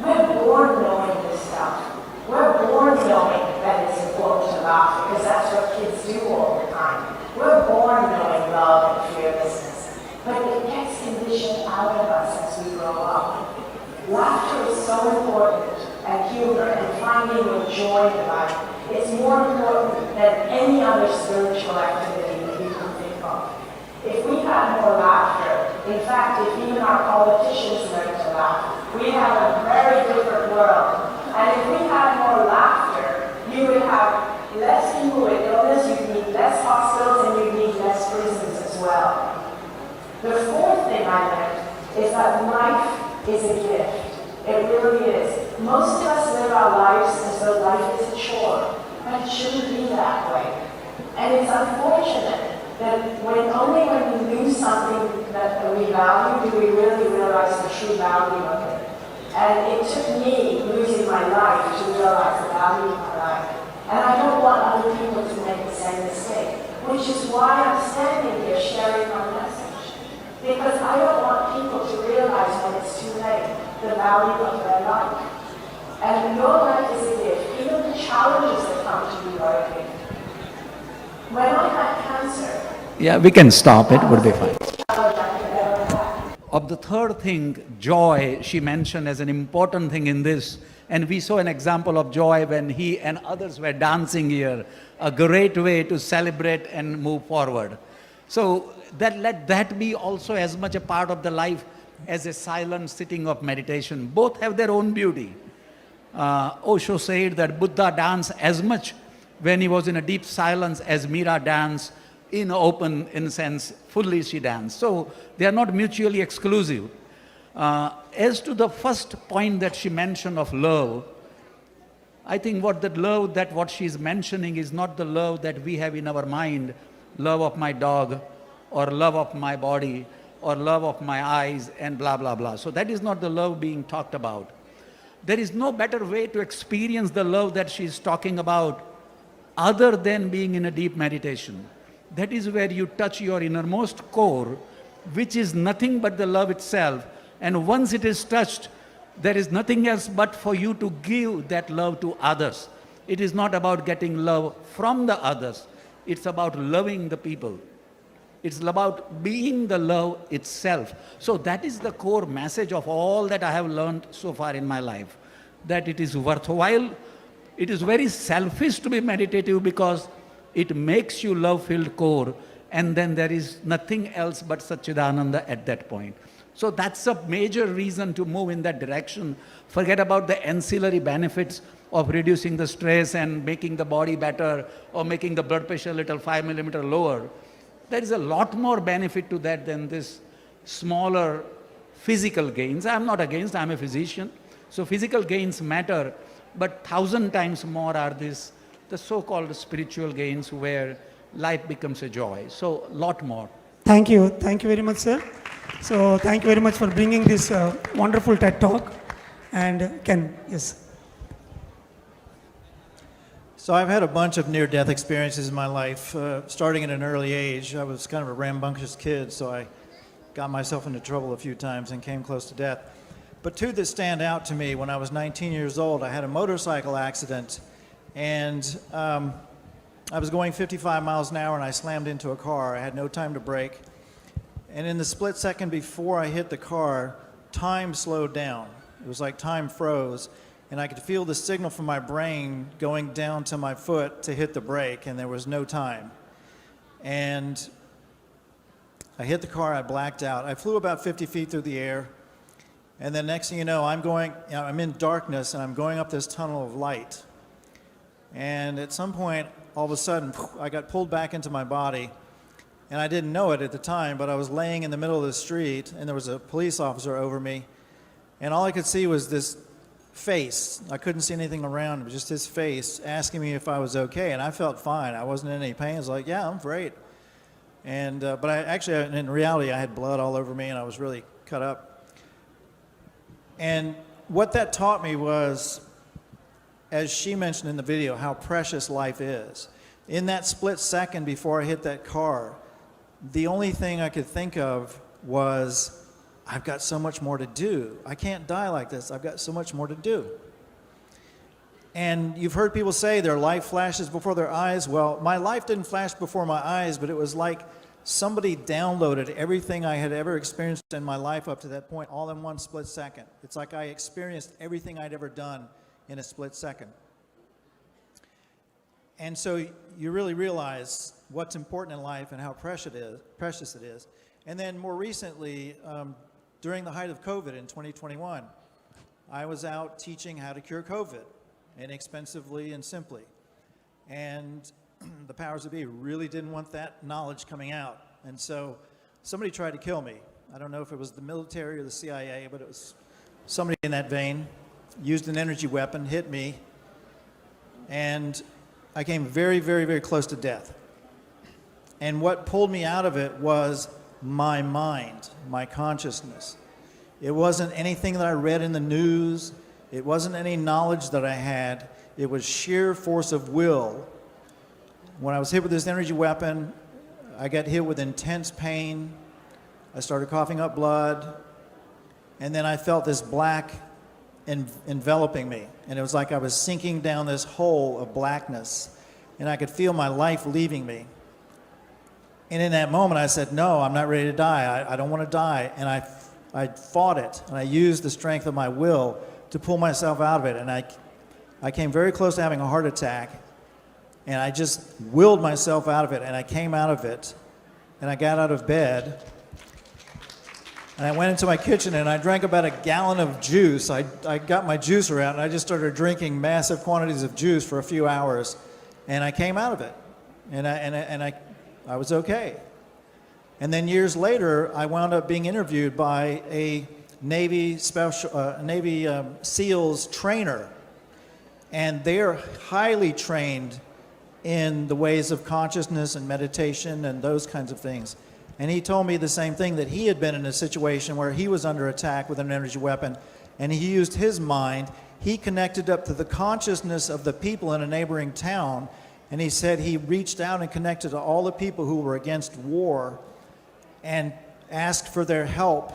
We're born knowing this stuff. We're born knowing that it's important to laugh because that's what kids do all the time. We're born knowing love and fearlessness, but it gets conditioned out of us as we grow up. Laughter is so important, and humor, and finding your joy in life. It's more important than any other spiritual activity that you can think of. If we had more laughter, in fact, if even our politicians learned to laugh, we'd have a very different world. And if we had more laughter, you would have less people with illness, you'd need less hospitals, and you'd need less prisons as well. The fourth thing I learned is that life is a gift. It really is. Most of us live our lives as though life is a chore, but it shouldn't be that way. And it's unfortunate that only when we lose something that we value do we really realize the true value of it. And it took me losing my life to realize the value of my life. And I don't want other people to make the same mistake, which is why I'm standing here sharing my message. Because I don't want people to realize when it's too late the value of their life. And your life is a gift. Even the challenges that come to you are a gift. When I had cancer, Yeah, we can stop it, would be fine. Of the third thing, joy, she mentioned as an important thing in this. And we saw an example of joy when he and others were dancing here. A great way to celebrate and move forward. So let that be also as much a part of the life as a silent sitting of meditation. Both have their own beauty. Osho said that Buddha danced as much when he was in a deep silence as Meera danced in open, in sense, fully she danced. So they are not mutually exclusive. As to the first point that she mentioned of love, I think what she's mentioning is not the love that we have in our mind, love of my dog, or love of my body, or love of my eyes, and blah, blah, blah. So that is not the love being talked about. There is no better way to experience the love that she's talking about other than being in a deep meditation. That is where you touch your innermost core, which is nothing but the love itself. And once it is touched, there is nothing else but for you to give that love to others. It is not about getting love from the others. It's about loving the people. It's about being the love itself. So that is the core message of all that I have learned so far in my life. That it is worthwhile. It is very selfish to be meditative because it makes you love-filled core, and then there is nothing else but Satchidananda at that point. So that's a major reason to move in that direction. Forget about the ancillary benefits of reducing the stress and making the body better or making the blood pressure a little 5 millimeter lower. There is a lot more benefit to that than this smaller physical gains. I'm not against, I'm a physician. So physical gains matter, but 1,000 times more are the so-called spiritual gains where life becomes a joy. So, lot more. Thank you. Thank you very much, sir. So, thank you very much for bringing this wonderful TED Talk. And Ken, yes. So I've had a bunch of near-death experiences in my life, starting at an early age. I was kind of a rambunctious kid, so I got myself into trouble a few times and came close to death. But two that stand out to me: when I was 19 years old, I had a motorcycle accident, and I was going 55 miles an hour and I slammed into a car. I had no time to brake. And in the split second before I hit the car, time slowed down. It was like time froze, and I could feel the signal from my brain going down to my foot to hit the brake, and there was no time. And I hit the car, I blacked out. I flew about 50 feet through the air, and then next thing you know, I'm in darkness, and I'm going up this tunnel of light. And at some point, all of a sudden, I got pulled back into my body, and I didn't know it at the time, but I was laying in the middle of the street, and there was a police officer over me, and all I could see was this face. I couldn't see anything around, it was just his face asking me if I was okay, and I felt fine. I wasn't in any pain. I was like, yeah, I'm great. And but in reality, I had blood all over me, and I was really cut up. And what that taught me was, as she mentioned in the video, how precious life is. In that split second before I hit that car, the only thing I could think of was, I've got so much more to do. I can't die like this. I've got so much more to do. And you've heard people say their life flashes before their eyes. Well, my life didn't flash before my eyes, but it was like somebody downloaded everything I had ever experienced in my life up to that point, all in one split second. It's like I experienced everything I'd ever done in a split second. And so you really realize what's important in life and how precious it is. And then more recently, during the height of COVID in 2021, I was out teaching how to cure COVID inexpensively and simply. And the powers that be really didn't want that knowledge coming out. And so somebody tried to kill me. I don't know if it was the military or the CIA, but it was somebody in that vein, used an energy weapon, hit me, and I came very, very, very close to death. And what pulled me out of it was my mind, my consciousness. It wasn't anything that I read in the news. It wasn't any knowledge that I had. It was sheer force of will. When I was hit with this energy weapon, I got hit with intense pain. I started coughing up blood. And then I felt this black enveloping me. And it was like I was sinking down this hole of blackness. And I could feel my life leaving me. And in that moment, I said, no, I'm not ready to die. I don't want to die. And I fought it. And I used the strength of my will to pull myself out of it. And I came very close to having a heart attack. And I just willed myself out of it. And I came out of it. And I got out of bed. And I went into my kitchen and I drank about a gallon of juice. I got my juicer out and I just started drinking massive quantities of juice for a few hours. And I came out of it. And I was okay. And then years later, I wound up being interviewed by a Navy SEALs trainer. And they're highly trained in the ways of consciousness and meditation and those kinds of things. And he told me the same thing, that he had been in a situation where he was under attack with an energy weapon, and he used his mind. He connected up to the consciousness of the people in a neighboring town, and he said he reached out and connected to all the people who were against war and asked for their help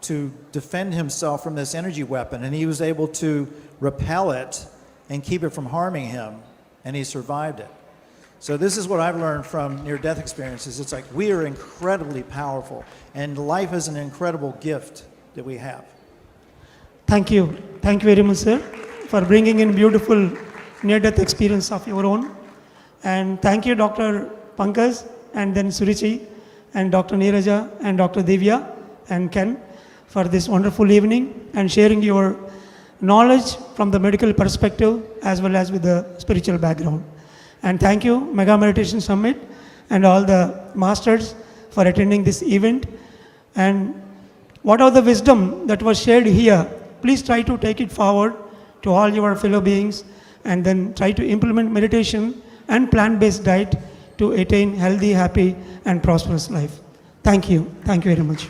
to defend himself from this energy weapon, and he was able to repel it and keep it from harming him, and he survived it. So this is what I've learned from near-death experiences. It's like we are incredibly powerful, and life is an incredible gift that we have. Thank you. Thank you very much, sir, for bringing in beautiful near-death experience of your own. And thank you, Dr. Pankaj, and then Surichi, and Dr. Neeraja, and Dr. Divya, and Ken, for this wonderful evening and sharing your knowledge from the medical perspective as well as with the spiritual background. And thank you, Mega Meditation Summit, and all the masters for attending this event. And what are the wisdom that was shared here, please try to take it forward to all your fellow beings, and then try to implement meditation and plant-based diet to attain healthy, happy, and prosperous life. Thank you. Thank you very much.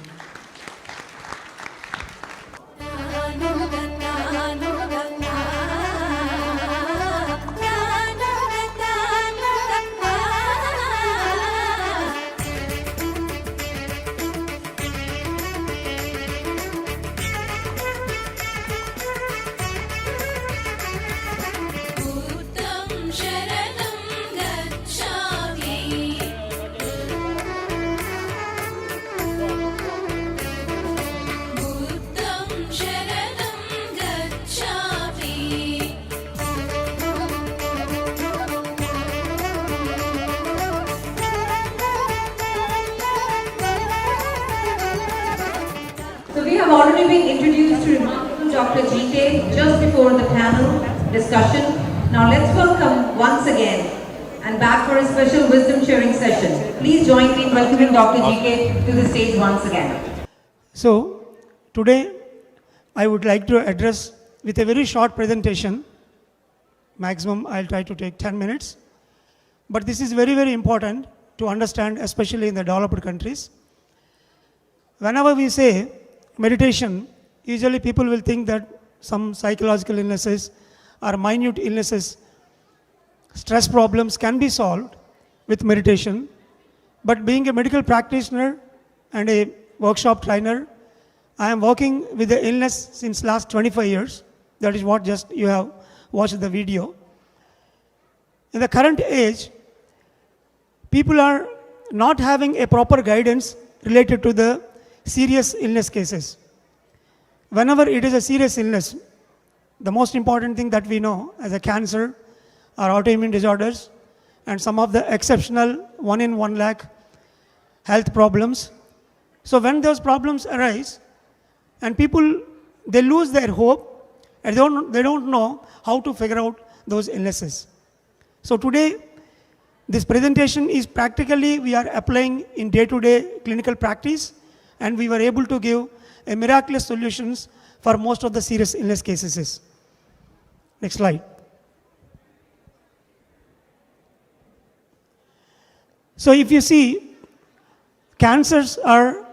have already been introduced to remarkable Dr. GK just before the panel discussion. Now let's welcome once again and back for a special wisdom sharing session. Please join me in welcoming Dr. GK to the stage once again. So, today I would like to address with a very short presentation. Maximum I'll try to take 10 minutes. But this is very, very important to understand, especially in the developed countries. Whenever we say meditation, usually people will think that some psychological illnesses or minute illnesses, stress problems can be solved with meditation. But being a medical practitioner and a workshop trainer, I am working with the illness since last 25 years. That is what just you have watched the video. In the current age, people are not having a proper guidance related to the serious illness cases. Whenever it is a serious illness, the most important thing that we know as a cancer or autoimmune disorders and some of the exceptional 1 in 1 lakh health problems. So when those problems arise and people, they lose their hope and they don't know how to figure out those illnesses. So today, this presentation is practically we are applying in day-to-day clinical practice, and we were able to give a miraculous solutions for most of the serious illness cases. Next slide. So if you see, cancers are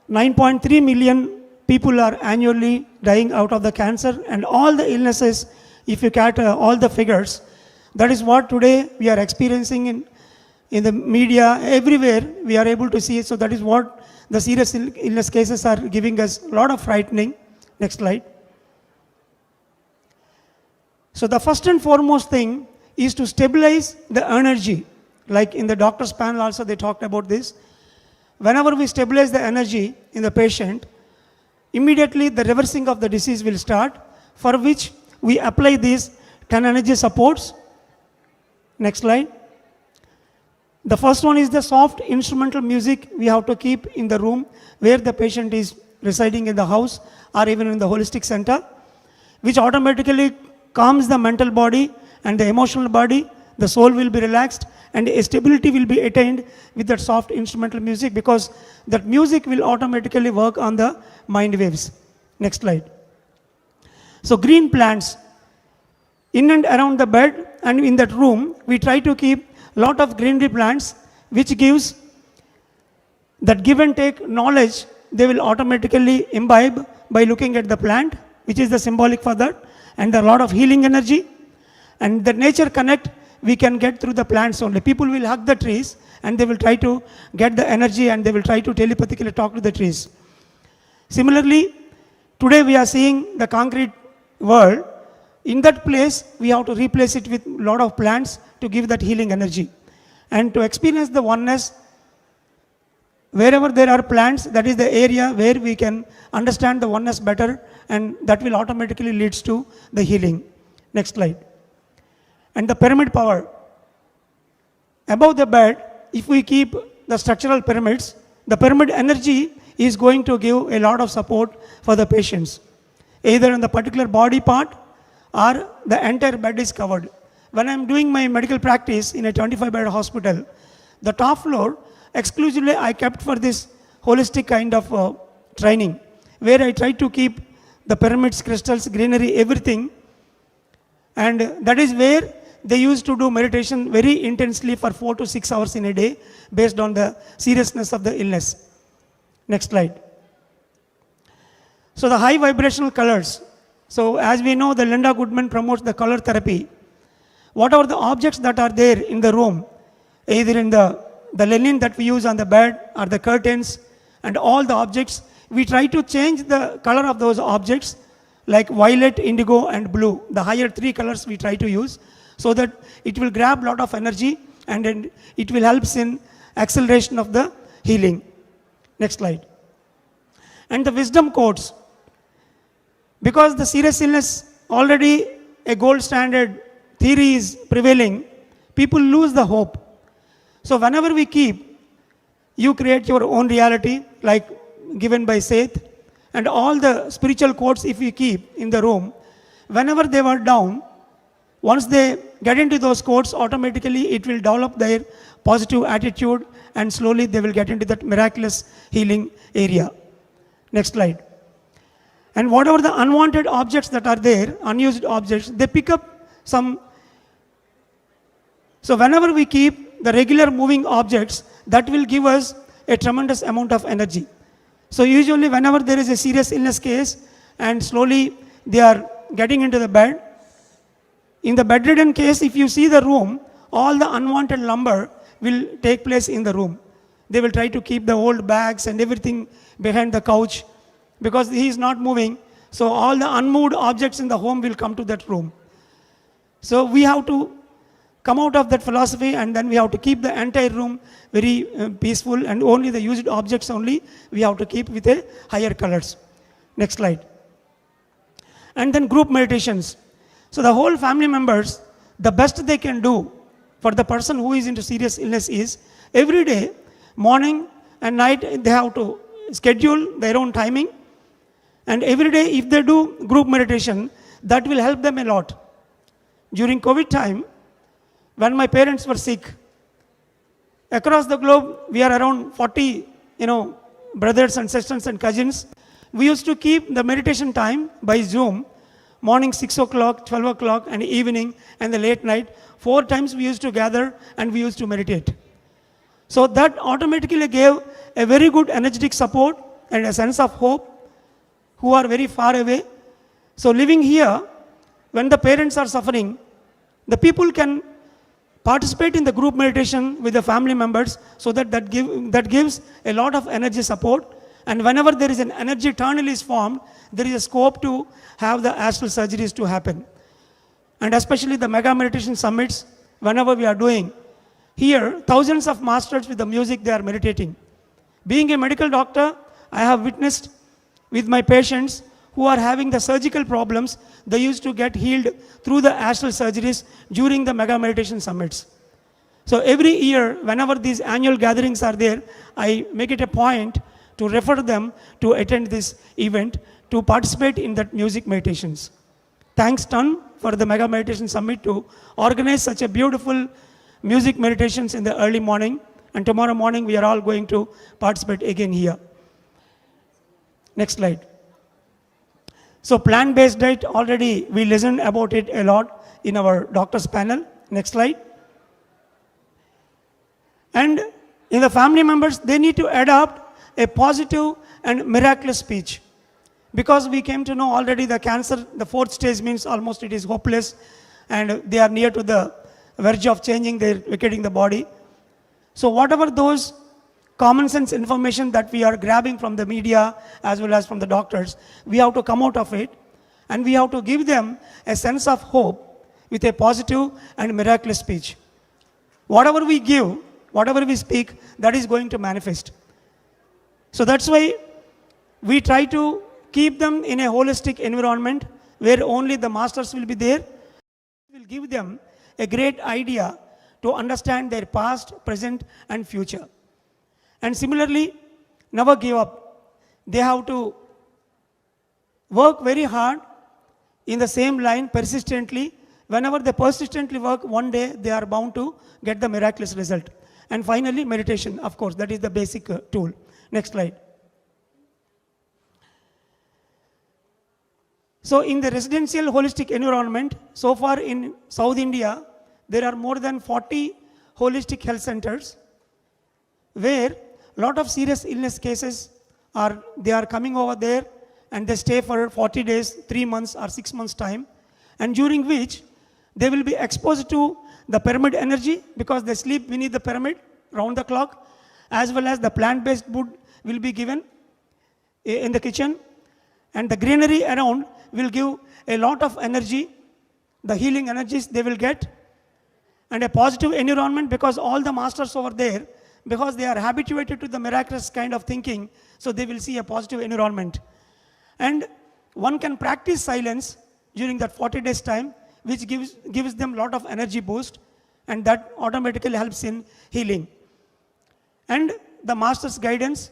9.3 million people are annually dying out of the cancer, and all the illnesses, if you count all the figures, that is what today we are experiencing in the media, everywhere we are able to see it. So that is what the serious illness cases are giving us a lot of frightening. Next slide. So the first and foremost thing is to stabilize the energy. Like in the doctor's panel also they talked about this. Whenever we stabilize the energy in the patient, immediately the reversing of the disease will start, for which we apply these 10 energy supports. Next slide. The first one is the soft instrumental music we have to keep in the room where the patient is residing in the house or even in the holistic center, which automatically calms the mental body and the emotional body. The soul will be relaxed and a stability will be attained with that soft instrumental music, because that music will automatically work on the mind waves. Next slide. So green plants in and around the bed and in that room, we try to keep a lot of greenery plants, which gives that give and take knowledge. They will automatically imbibe by looking at the plant, which is the symbolic for that, and a lot of healing energy. And the nature connect we can get through the plants only. People will hug the trees and they will try to get the energy and they will try to telepathically talk to the trees. Similarly, today we are seeing the concrete world. In that place, we have to replace it with a lot of plants to give that healing energy. And to experience the oneness, wherever there are plants, that is the area where we can understand the oneness better, and that will automatically leads to the healing. Next slide. And the pyramid power. Above the bed, if we keep the structural pyramids, the pyramid energy is going to give a lot of support for the patients, either in the particular body part or the entire bed is covered. When I'm doing my medical practice in a 25-bed hospital, the top floor exclusively I kept for this holistic kind of training, where I try to keep the pyramids, crystals, greenery, everything. And that is where they used to do meditation very intensely for 4 to 6 hours in a day based on the seriousness of the illness. Next slide. So the high vibrational colors. So as we know, the Linda Goodman promotes the color therapy. Whatever the objects that are there in the room, either in the linen that we use on the bed or the curtains and all the objects, we try to change the color of those objects, like violet, indigo and blue. The higher 3 colors we try to use, so that it will grab a lot of energy and then it will help in acceleration of the healing. Next slide. And the wisdom quotes. Because the serious illness already a gold standard theory is prevailing, people lose the hope. So whenever we keep, you create your own reality, like given by Seth, and all the spiritual quotes if we keep in the room, whenever they were down, once they get into those quotes, automatically it will develop their positive attitude, and slowly they will get into that miraculous healing area. Next slide. And whatever the unwanted objects that are there, unused objects, they pick up some. So whenever we keep the regular moving objects, that will give us a tremendous amount of energy. So usually whenever there is a serious illness case and slowly they are getting into the bed, in the bedridden case, if you see the room, all the unwanted lumber will take place in the room. They will try to keep the old bags and everything behind the couch because he is not moving. So all the unmoved objects in the home will come to that room. So we have to come out of that philosophy, and then we have to keep the entire room very peaceful, and only the used objects only we have to keep with a higher colors. Next slide. And then group meditations. So the whole family members, the best they can do for the person who is into serious illness is every day, morning and night, they have to schedule their own timing. And every day if they do group meditation, that will help them a lot. During COVID time, when my parents were sick, across the globe, we are around 40, brothers and sisters and cousins. We used to keep the meditation time by Zoom, morning 6 o'clock, 12 o'clock, and evening, and the late night. 4 times we used to gather and we used to meditate. So that automatically gave a very good energetic support and a sense of hope who are very far away. So living here, when the parents are suffering, the people can participate in the group meditation with the family members, so that gives a lot of energy support. And whenever there is an energy tunnel is formed, there is a scope to have the astral surgeries to happen. And especially the mega meditation summits, whenever we are doing, here thousands of masters with the music, they are meditating. Being a medical doctor, I have witnessed with my patients who are having the surgical problems, they used to get healed through the astral surgeries during the mega meditation summits. So every year, whenever these annual gatherings are there, I make it a point to refer them to attend this event, to participate in that music meditations. Thanks ton for the Mega Meditation Summit to organize such a beautiful music meditations in the early morning, and tomorrow morning we are all going to participate again here. Next slide. So plant-based diet, already we listened about it a lot in our doctor's panel. Next slide. And in the family members, they need to adopt a positive and miraculous speech. Because we came to know already the cancer, the 4th stage means almost it is hopeless, and they are near to the verge of changing, they're vacating the body. So whatever those common sense information that we are grabbing from the media as well as from the doctors, we have to come out of it, and we have to give them a sense of hope with a positive and miraculous speech. Whatever we give, whatever we speak, that is going to manifest. So that's why we try to keep them in a holistic environment where only the masters will be there. We will give them a great idea to understand their past, present, and future. And similarly, never give up. They have to work very hard in the same line persistently. Whenever they persistently work, one day they are bound to get the miraculous result. And finally, meditation, of course, that is the basic tool. Next slide. So in the residential holistic environment, so far in South India, there are more than 40 holistic health centers where a lot of serious illness cases are coming over there, and they stay for 40 days, 3 months or 6 months time, and during which they will be exposed to the pyramid energy because they sleep beneath the pyramid round the clock, as well as the plant-based food will be given in the kitchen, and the greenery around will give a lot of energy, the healing energies they will get, and a positive environment because all the masters over there, because they are habituated to the miraculous kind of thinking, so they will see a positive environment. And one can practice silence during that 40 days time, which gives them a lot of energy boost, and that automatically helps in healing. And the master's guidance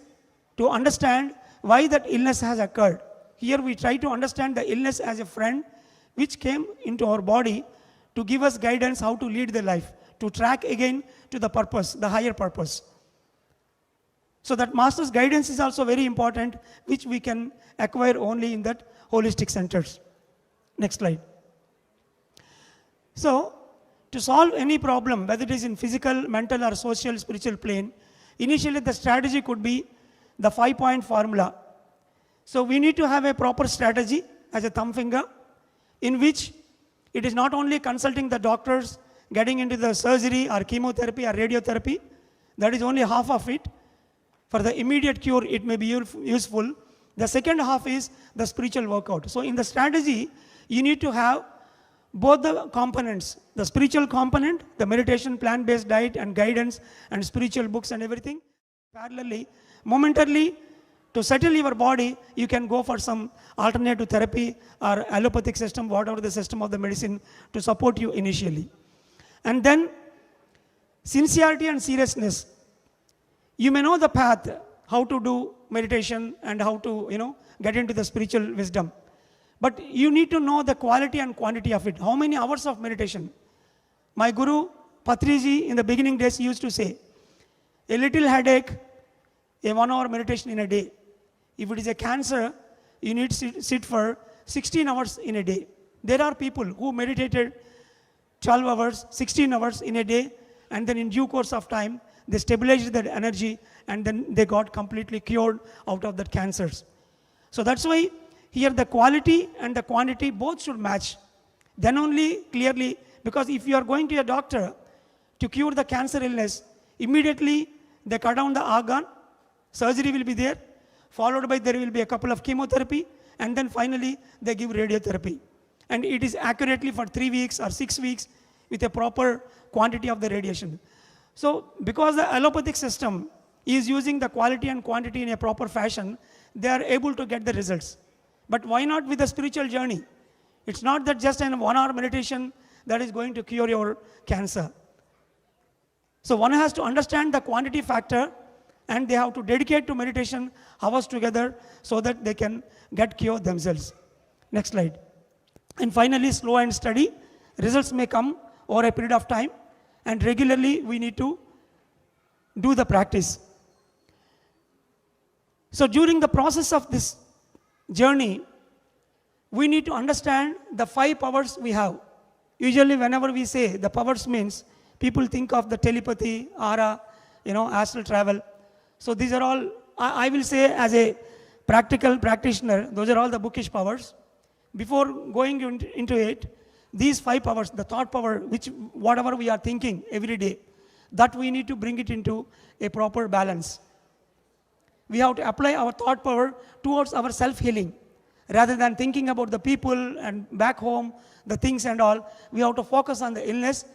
to understand why that illness has occurred. Here we try to understand the illness as a friend which came into our body to give us guidance how to lead the life, to track again to the purpose, the higher purpose. So that master's guidance is also very important, which we can acquire only in that holistic centers. Next slide. So, to solve any problem, whether it is in physical, mental or social, spiritual plane, initially the strategy could be the 5-point formula. So we need to have a proper strategy as a thumb finger, in which it is not only consulting the doctors, getting into the surgery or chemotherapy or radiotherapy, that is only half of it. For the immediate cure, it may be useful. The second half is the spiritual workout. So in the strategy, you need to have both the components, the spiritual component, the meditation, plant-based diet and guidance and spiritual books and everything. Parallelly, momentarily, to settle your body, you can go for some alternative therapy or allopathic system, whatever the system of the medicine to support you initially. And then, sincerity and seriousness. You may know the path, how to do meditation and how to, get into the spiritual wisdom. But you need to know the quality and quantity of it. How many hours of meditation? My guru, Patriji, in the beginning days used to say, a little headache, a 1 hour meditation in a day. If it is a cancer, you need to sit for 16 hours in a day. There are people who meditated 12 hours, 16 hours in a day, and then in due course of time, they stabilized their energy, and then they got completely cured out of that cancers. So that's why here the quality and the quantity both should match. Then only clearly, because if you are going to a doctor to cure the cancer illness, immediately they cut down the organ, surgery will be there, followed by there will be a couple of chemotherapy, and then finally they give radiotherapy. And it is accurately for 3 weeks or 6 weeks with a proper quantity of the radiation. So because the allopathic system is using the quality and quantity in a proper fashion, they are able to get the results. But why not with the spiritual journey? It's not that just an 1 hour meditation that is going to cure your cancer. So one has to understand the quantity factor, and they have to dedicate to meditation hours together so that they can get cured themselves. Next slide. And finally, slow and steady. Results may come over a period of time, and regularly we need to do the practice. So during the process of this journey, we need to understand the 5 powers we have. Usually whenever we say the powers means, people think of the telepathy, aura, astral travel. So these are all, I will say as a practical practitioner, those are all the bookish powers. Before going into it, these 5 powers, the thought power, which whatever we are thinking every day, that we need to bring it into a proper balance. We have to apply our thought power towards our self-healing. Rather than thinking about the people and back home, the things and all, we have to focus on the illness.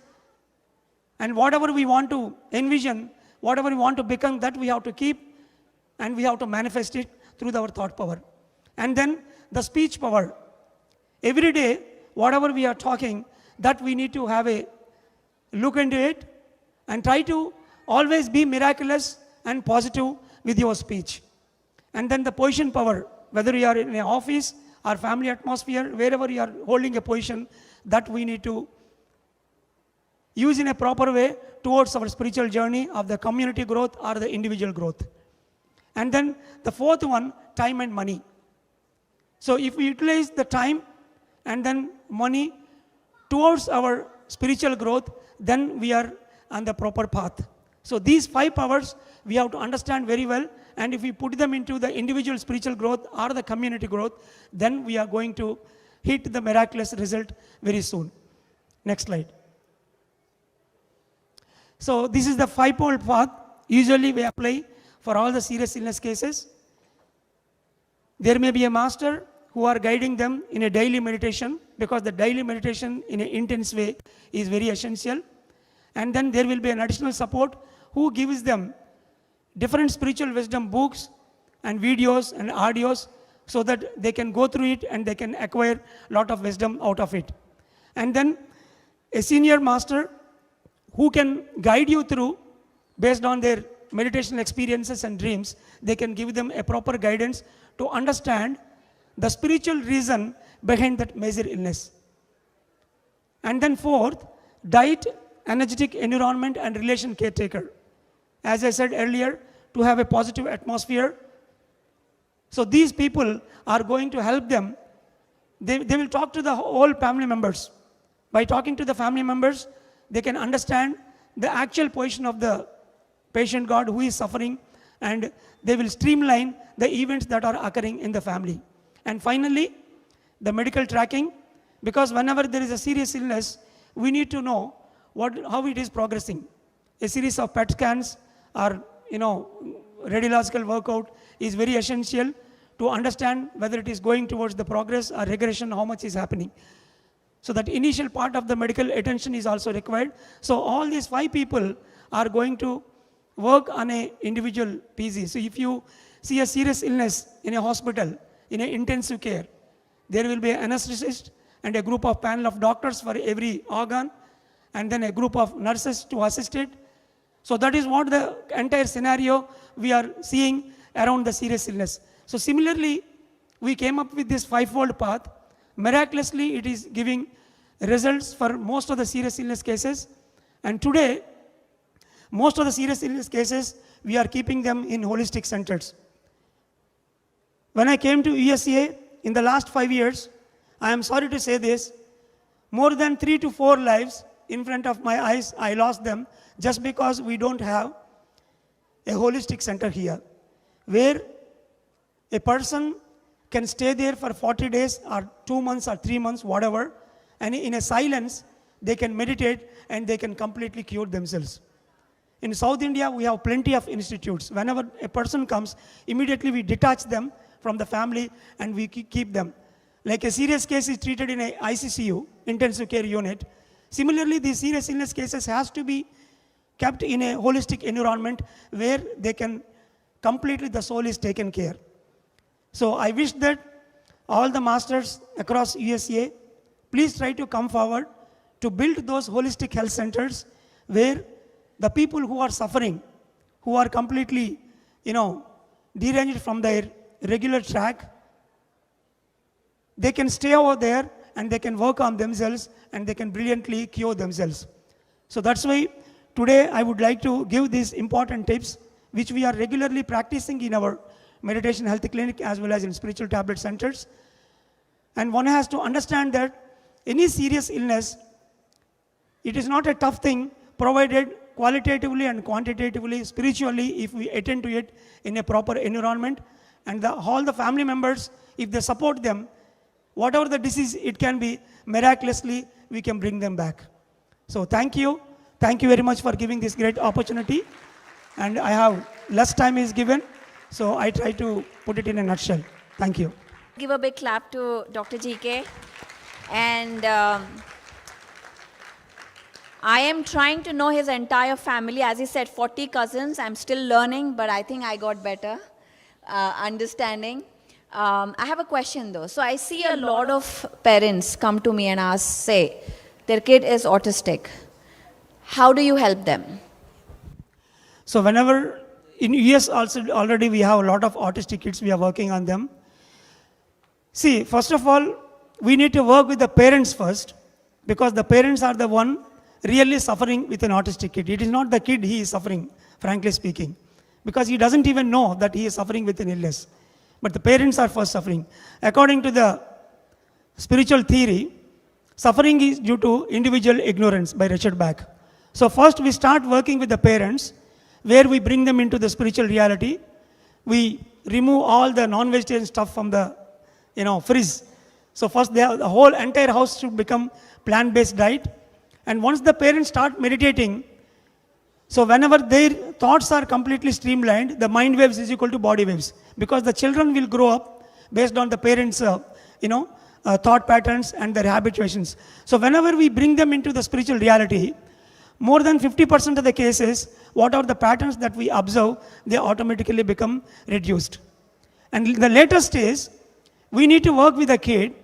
And whatever we want to envision, whatever we want to become, that we have to keep, and we have to manifest it through our thought power. And then the speech power. Every day, whatever we are talking, that we need to have a look into it and try to always be miraculous and positive with your speech. And then the position power, whether you are in an office or family atmosphere, wherever you are holding a position, that we need to use in a proper way towards our spiritual journey of the community growth or the individual growth. And then the 4th one, time and money. So if we utilize the time and then money towards our spiritual growth, then we are on the proper path. So these 5 powers we have to understand very well, and if we put them into the individual spiritual growth or the community growth, then we are going to hit the miraculous result very soon. Next slide. So this is the 5-fold path usually we apply for all the serious illness cases. There may be a master who are guiding them in a daily meditation, because the daily meditation in an intense way is very essential. And then there will be an additional support who gives them different spiritual wisdom books and videos and audios so that they can go through it and they can acquire a lot of wisdom out of it. And then a senior master who can guide you through based on their meditation experiences and dreams, they can give them a proper guidance to understand the spiritual reason behind that major illness. And then fourth, diet, energetic environment and relation caretaker. As I said earlier, to have a positive atmosphere. So these people are going to help them. They will talk to the whole family members. By talking to the family members, they can understand the actual position of the patient God who is suffering, and they will streamline the events that are occurring in the family. And finally, the medical tracking, because whenever there is a serious illness, we need to know how it is progressing. A series of PET scans or radiological workout is very essential to understand whether it is going towards the progress or regression, how much is happening. So that initial part of the medical attention is also required. So all these 5 people are going to work on a individual PZ. So if you see a serious illness in a hospital, in an intensive care, there will be an anesthetist and a group of panel of doctors for every organ, and then a group of nurses to assist it. So that is what the entire scenario we are seeing around the serious illness. So similarly, we came up with this 5-fold path. Miraculously, it is giving results for most of the serious illness cases. And today, most of the serious illness cases, we are keeping them in holistic centers. When I came to USA in the last 5 years, I am sorry to say this, more than 3 to 4 lives in front of my eyes, I lost them just because we don't have a holistic center here, where a person can stay there for 40 days or 2 months or 3 months, whatever, and in a silence, they can meditate and they can completely cure themselves. In South India, we have plenty of institutes. Whenever a person comes, immediately we detach them from the family and we keep them. Like a serious case is treated in a ICCU, intensive care unit. Similarly, these serious illness cases has to be kept in a holistic environment where they can completely, the soul is taken care. So I wish that all the masters across USA, please try to come forward to build those holistic health centers where the people who are suffering, who are completely, deranged from their regular track, they can stay over there and they can work on themselves and they can brilliantly cure themselves. So that's why today I would like to give these important tips which we are regularly practicing in our meditation health clinic as well as in spiritual tablet centers. And one has to understand that any serious illness, it is not a tough thing provided qualitatively and quantitatively, spiritually, if we attend to it in a proper environment. And all the family members, if they support them, whatever the disease it can be, miraculously we can bring them back. So thank you. Thank you very much for giving this great opportunity. And I have less time is given, so I try to put it in a nutshell. Thank you. Give a big clap to Dr. GK. And I am trying to know his entire family. As he said, 40 cousins. I'm still learning, but I think I got better understanding. I have a question though. So I see a lot of parents come to me and ask, say, their kid is autistic. How do you help them? So whenever, in US also already we have a lot of autistic kids, we are working on them. See, first of all, we need to work with the parents first, because the parents are the one really suffering with an autistic kid. It is not the kid he is suffering, frankly speaking, because he doesn't even know that he is suffering with an illness. But the parents are first suffering. According to the spiritual theory, suffering is due to individual ignorance by Richard Bach. So first we start working with the parents, where we bring them into the spiritual reality. We remove all the non-vegetarian stuff from the fridge. So first the whole entire house should become plant-based diet. And once the parents start meditating, so whenever their thoughts are completely streamlined, the mind waves is equal to body waves. Because the children will grow up based on the parents' thought patterns and their habituations. So whenever we bring them into the spiritual reality, more than 50% of the cases, whatever the patterns that we observe, they automatically become reduced. And the latest is, we need to work with the kid,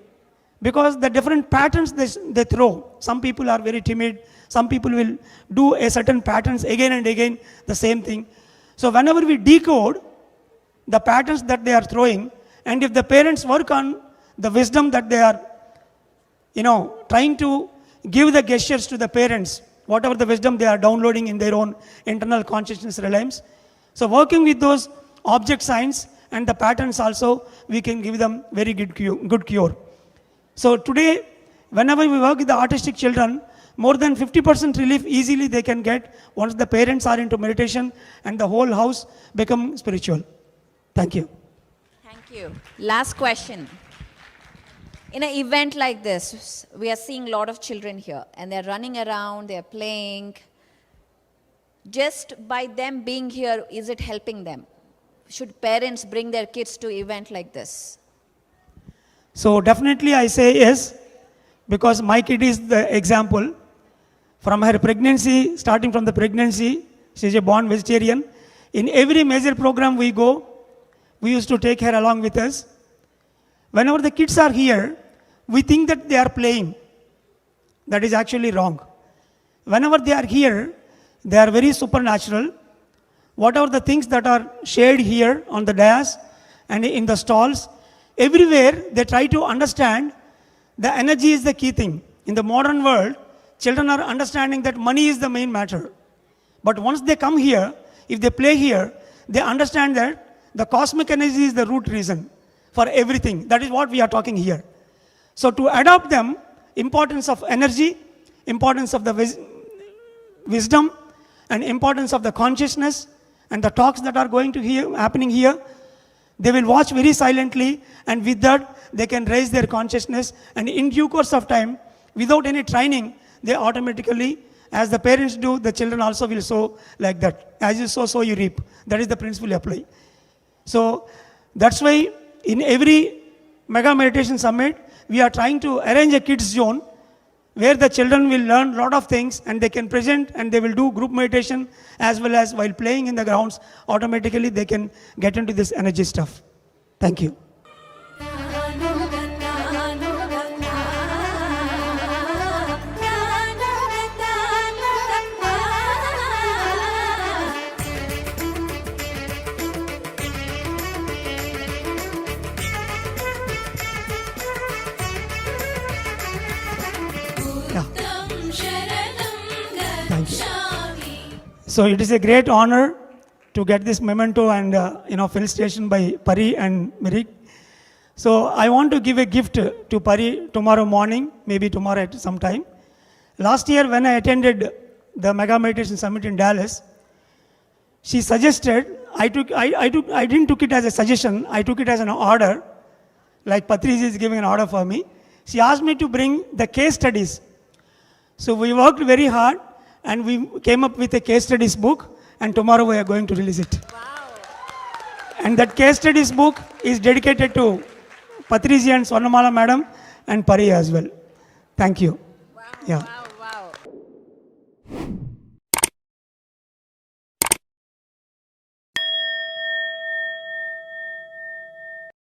because the different patterns they throw. Some people are very timid. Some people will do a certain patterns again and again, the same thing. So whenever we decode the patterns that they are throwing, and if the parents work on the wisdom that they are, trying to give the gestures to the parents, whatever the wisdom they are downloading in their own internal consciousness realms. So working with those object signs and the patterns also, we can give them very good cure. So today, whenever we work with the autistic children, more than 50% relief easily they can get once the parents are into meditation and the whole house become spiritual. Thank you. Thank you. Last question. In an event like this, we are seeing a lot of children here and they're running around, they're playing. Just by them being here, is it helping them? Should parents bring their kids to event like this? So definitely I say yes, because my kid is the example. From her pregnancy, starting from the pregnancy, she is a born vegetarian. In every major program we go, we used to take her along with us. Whenever the kids are here, we think that they are playing. That is actually wrong. Whenever they are here, they are very supernatural. Whatever the things that are shared here on the dais and in the stalls, everywhere they try to understand the energy is the key thing. In the modern world, children are understanding that money is the main matter. But once they come here, if they play here, they understand that the cosmic energy is the root reason for everything. That is what we are talking here. So to adopt them, importance of energy, importance of the wisdom, and importance of the consciousness, and the talks that are going to happening here, they will watch very silently, and with that, they can raise their consciousness, and in due course of time, without any training, they automatically, as the parents do, the children also will sow like that. As you sow, so you reap. That is the principle you apply. So that's why in every Mega Meditation Summit, we are trying to arrange a kids zone where the children will learn a lot of things and they can present and they will do group meditation as well as while playing in the grounds, automatically they can get into this energy stuff. Thank you. Thank you. So it is a great honor to get this memento and felicitation by Pari and Mirik. So I want to give a gift to Pari tomorrow morning, maybe tomorrow at some time. Last year when I attended the Mega Meditation Summit in Dallas, she suggested, I didn't took it as a suggestion, I took it as an order, like Patriji is giving an order for me. She asked me to bring the case studies. So we worked very hard and we came up with a case studies book, and tomorrow we are going to release it. Wow. And that case studies book is dedicated to Patriji and Swarnamala madam and Pari as well. Thank you. Wow. Yeah. Wow.